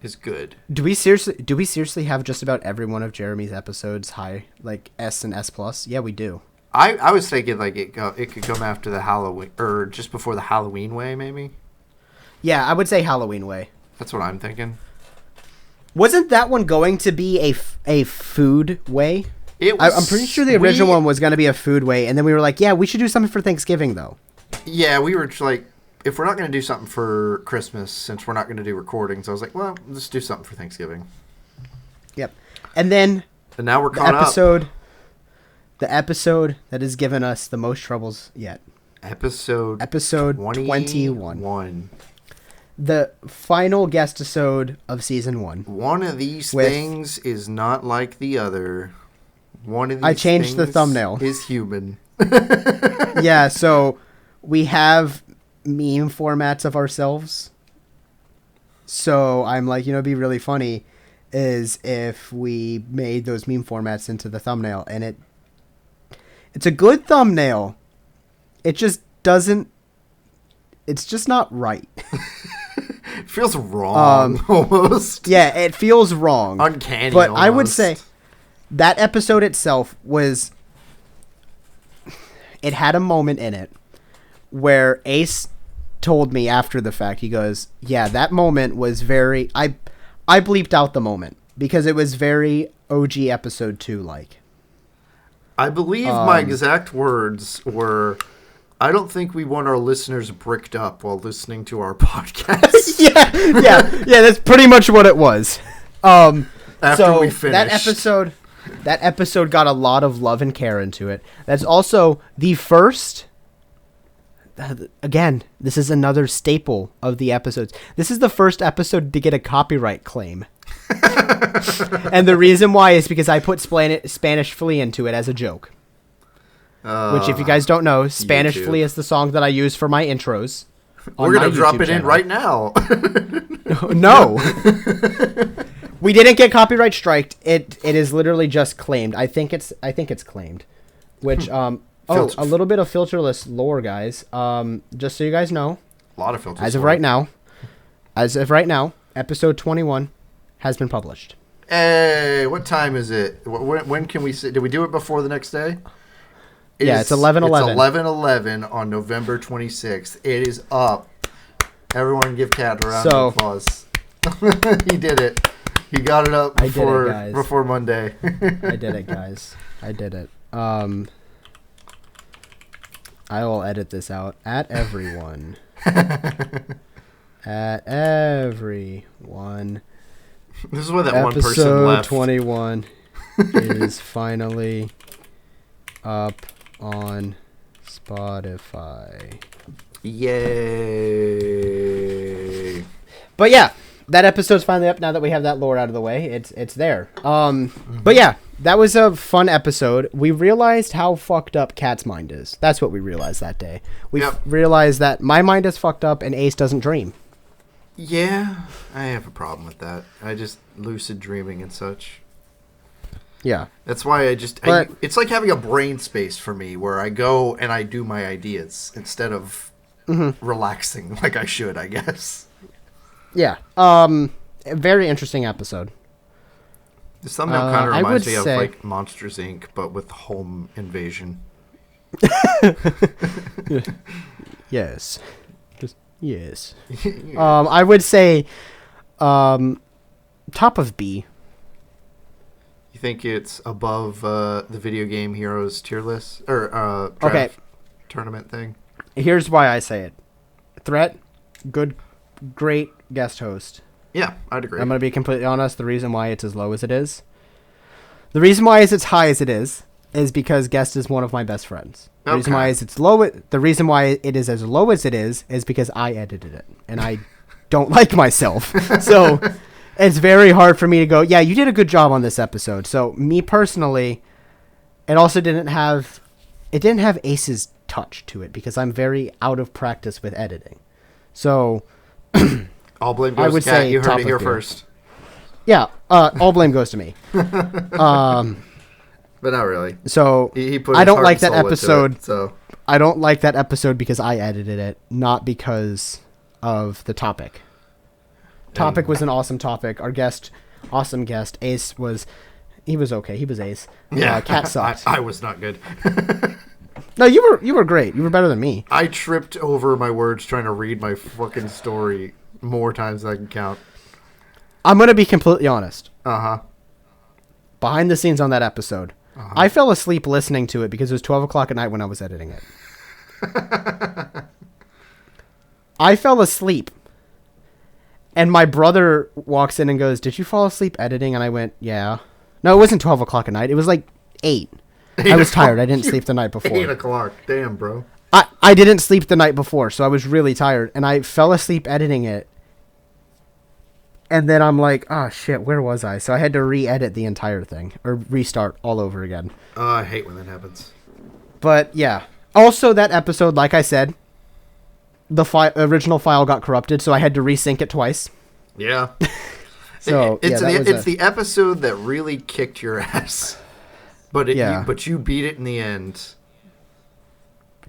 is good. Do we seriously have just about every one of Jeremy's episodes high, like S and S plus? Yeah, we do. I was thinking like it could come after the Halloween, or just before the Halloween way, maybe. Yeah, I would say Halloween way. That's what I'm thinking. Wasn't that one going to be a food way? I'm pretty sure the original one was going to be a food way, and then we were like, yeah, we should do something for Thanksgiving, though. Yeah, we were like, if we're not going to do something for Christmas, since we're not going to do recordings, I was like, well, let's do something for Thanksgiving. Yep. And now we're caught up. The episode that has given us the most troubles yet. Episode 21. The final guest episode of season 1. One of these things is not like the other. One of these I changed the thumbnail. Is human. Yeah, so we have meme formats of ourselves. So I'm like, it'd be really funny is if we made those meme formats into the thumbnail, and it's a good thumbnail. It just doesn't. It's just not right. It feels wrong, almost. Yeah, it feels wrong. Uncanny, but almost. I would say that episode itself was... It had a moment in it where Ace told me after the fact, he goes, yeah, that moment was very... I bleeped out the moment because it was very OG episode 2-like. I believe my exact words were... I don't think we want our listeners bricked up while listening to our podcast. yeah, that's pretty much what it was. After we finished. That episode got a lot of love and care into it. That's also the first... Again, this is another staple of the episodes. This is the first episode to get a copyright claim. And the reason why is because I put Spanish Flea into it as a joke. Which, if you guys don't know, Spanish Flea is the song that I use for my intros. We're going to drop it in right now. No. We didn't get copyright striked. It is literally just claimed. I think it's claimed. Which, a little bit of filterless lore, guys. Just so you guys know. A lot of filterless As of right now, episode 21 has been published. Hey, what time is it? When can we see? Did we do it before the next day? It's 11/11. It's 11/11 on November 26th. It is up. Everyone give Kat a round of applause. He did it. He got it up before Monday. I did it, guys. I did it. I will edit this out. At everyone. At everyone. This is why that one person left. Episode 21 is finally up on Spotify. Yay. But yeah, that episode's finally up now that we have that lore out of the way. It's there. But yeah, that was a fun episode. We realized how fucked up Kat's mind is. That's what we realized that day. We realized that my mind is fucked up and Ace doesn't dream. Yeah, I have a problem with that. I just lucid dreaming and such. Yeah. That's why it's like having a brain space for me where I go and I do my ideas instead of relaxing like I should, I guess. Yeah. A very interesting episode. This thumbnail kind of reminds me of say, like Monsters Inc., but with home invasion. Yes. Yes. I would say top of B. You think it's above the video game heroes tier list or draft Okay. tournament thing? Here's why I say it. Threat, great guest host. Yeah, I'd agree. I'm going to be completely honest. The reason why it's as low as it is, the reason why it's as high as it is because Guest is one of my best friends. The reason why it's low, the reason why it is as low as it is because I edited it and I don't like myself. So it's very hard for me to go, yeah, you did a good job on this episode. So me personally, it also didn't have Ace's touch to it because I'm very out of practice with editing. So all blame goes to Kat. You heard it here first. Yeah, all blame goes to me. But not really. So he put I don't like that episode. So I don't like that episode because I edited it, not because of the topic. Topic was an awesome topic. Our guest, awesome guest, Ace he was okay. He was Ace. Yeah, Cat sucked. I was not good. No, you were great. You were better than me. I tripped over my words trying to read my fucking story more times than I can count. I'm gonna be completely honest. Uh-huh. Behind the scenes on that episode, I fell asleep listening to it because it was 12 o'clock at night when I was editing it. I fell asleep. And my brother walks in and goes, "Did you fall asleep editing?" And I went, "Yeah." No, it wasn't 12 o'clock at night. It was like 8. I was tired. I didn't sleep the night before. 8 o'clock. Damn, bro. I didn't sleep the night before, so I was really tired. And I fell asleep editing it. And then I'm like, oh, shit, where was I? So I had to re-edit the entire thing. Or restart all over again. I hate when that happens. But, yeah. Also, that episode, like I said, the original file got corrupted, so I had to resync it twice. Yeah. So it's the episode that really kicked your ass. But you beat it in the end.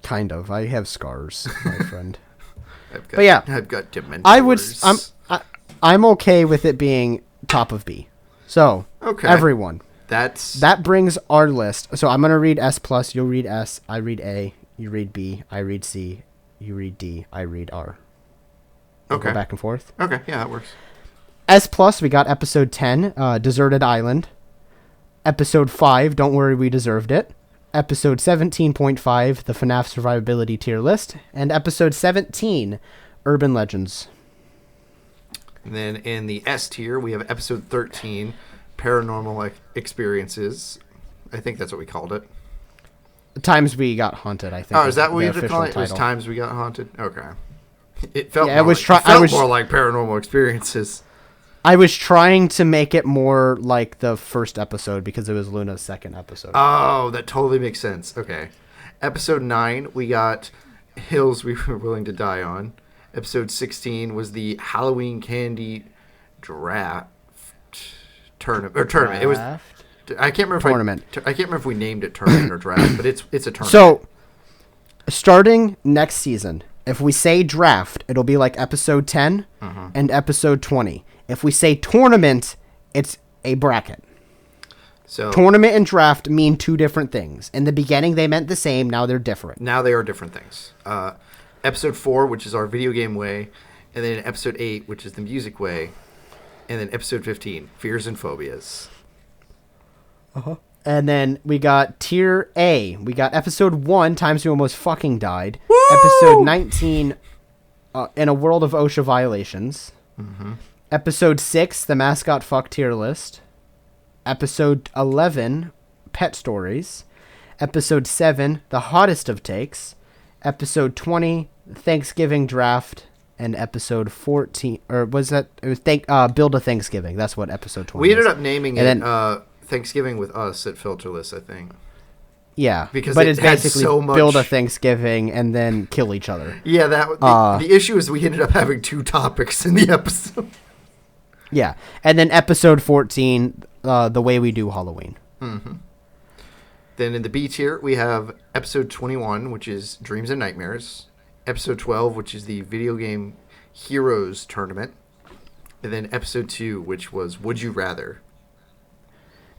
Kind of. I have scars, my friend. I've got dementors. I'm okay with it being top of B. So, everyone. That brings our list. So I'm going to read S+, you'll read S, I read A, you read B, I read C, you read D, I read R. Okay. Go back and forth. Okay, yeah, that works. S+, we got episode 10, Deserted Island. Episode 5, Don't Worry, We Deserved It. Episode 17.5, the FNAF Survivability Tier List. And episode 17, Urban Legends. And then in the S tier, we have episode 13, Paranormal Experiences. I think that's what we called it. Times We Got Haunted, I think. Oh, is that what you did call it? It was Times We Got Haunted? Okay. It felt more like Paranormal Experiences. I was trying to make it more like the first episode because it was Luna's second episode. Oh, that totally makes sense. Okay. Episode 9, we got Hills We Were Willing to Die On. Episode 16 was the Halloween Candy Draft Tournament. It was. I can't remember. I can't remember if we named it tournament or draft, but it's a tournament. So, starting next season, if we say draft, it'll be like episode 10 and episode 20. If we say tournament, it's a bracket. So tournament and draft mean two different things. In the beginning, they meant the same. Now they're different. Now they are different things. Episode 4, which is our video game way, and then episode 8, which is the music way, and then episode 15, fears and phobias. And then we got tier A. We got episode 1, Times We Almost Fucking Died. Woo! Episode 19, In a World of OSHA Violations. Episode 6, The Mascot Fuck Tier List. Episode 11, Pet Stories. Episode 7, The Hottest of Takes. Episode 20, Thanksgiving Draft. And episode 14, or was that, it was Build a Thanksgiving. That's what episode 20 We ended up naming it Thanksgiving with Us at FILTERLESS, I think. Yeah, because but it's basically so much... build a Thanksgiving and then kill each other. Yeah, the issue is we ended up having 2 topics in the episode. Yeah, and then episode 14, The Way We Do Halloween. Then in the B tier, we have episode 21, which is Dreams and Nightmares. Episode 12, which is the Video Game Heroes Tournament. And then episode 2, which was Would You Rather.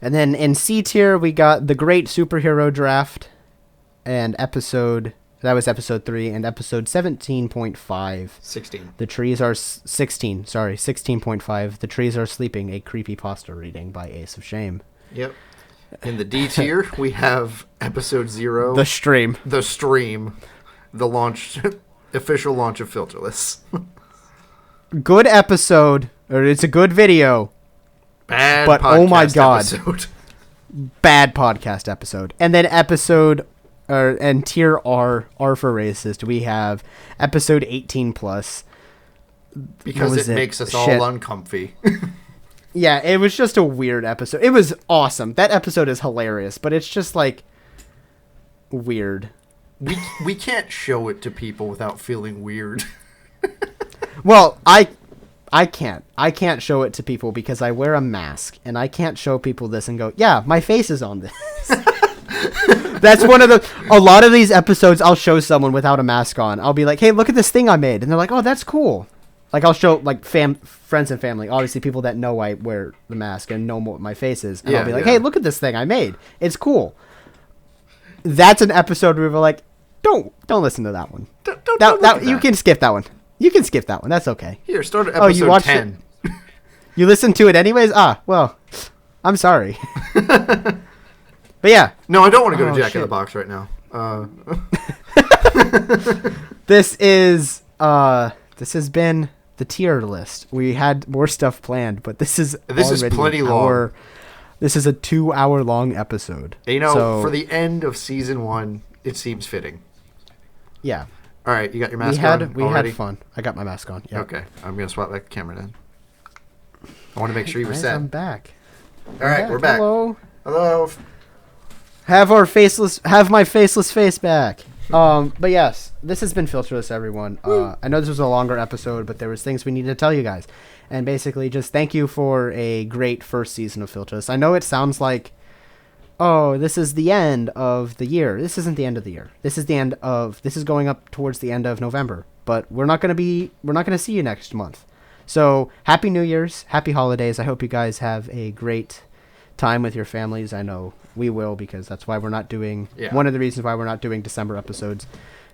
And then in C tier, we got the Great Superhero Draft, and that was episode 3, and episode 17.5. 16. The trees are 16.5. The trees are sleeping. A creepypasta reading by AceofShame. Yep. In the D tier, we have episode 0. The stream. The stream. The launch, official launch of Filterless. Good episode, or it's a good video. Bad but podcast oh my god, episode. Bad podcast episode. And then and tier R for racist, we have episode 18 plus. Because it makes us all uncomfy. Yeah, it was just a weird episode. It was awesome. That episode is hilarious, but it's just like weird. We can't show it to people without feeling weird. Well, I can't. I can't show it to people because I wear a mask, and I can't show people this and go, yeah, my face is on this. That's a lot of these episodes I'll show someone without a mask on. I'll be like, hey, look at this thing I made. And they're like, oh, that's cool. Like, I'll show, like, friends and family, obviously people that know I wear the mask and know what my face is. And I'll be like, hey, look at this thing I made. It's cool. That's an episode where we're like, don't listen to that one. You can skip that one. You can skip that one. That's okay. Here, start at episode 10. You listened to it anyways? Well, I'm sorry. But yeah. No, I don't want to go to Jack in the Box right now. This has been the tier list. We had more stuff planned, but this is plenty long. This is a 2-hour long episode. For the end of season 1, it seems fitting. Yeah. All right, you got your mask on? We had fun. I got my mask on. Yep. Okay, I'm going to swap back the camera then. I want to make sure you were set. I'm back. All right, we're back. Hello. Have my faceless face back. But yes, this has been Filterless, everyone. I know this was a longer episode, but there was things we needed to tell you guys. And basically just thank you for a great first season of Filterless. I know it sounds like, oh, this is the end of the year. This isn't the end of the year. This is going up towards the end of November. But we're not going to see you next month. So happy New Year's, happy holidays. I hope you guys have a great time with your families. I know we will, because that's why we're not doing one of the reasons why we're not doing December episodes.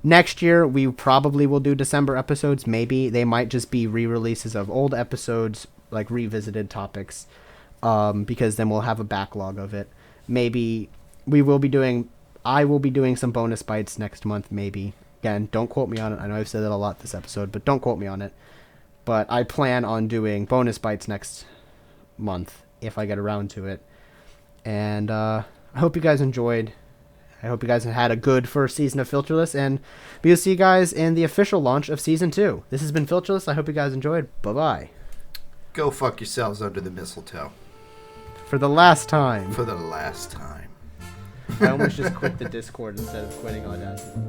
Next year we probably will do December episodes. Maybe they might just be re-releases of old episodes, like revisited topics, because then we'll have a backlog of it. Maybe I will be doing some bonus bites next month, maybe. Again, don't quote me on it. I know I've said that a lot this episode, but don't quote me on it. But I plan on doing bonus bites next month if I get around to it. And I hope you guys enjoyed. I hope you guys had a good first season of Filterless, and we'll see you guys in the official launch of Season 2. This has been Filterless. I hope you guys enjoyed. Bye-bye. Go fuck yourselves under the mistletoe. For the last time. For the last time. I almost just quit the Discord instead of quitting Audacity.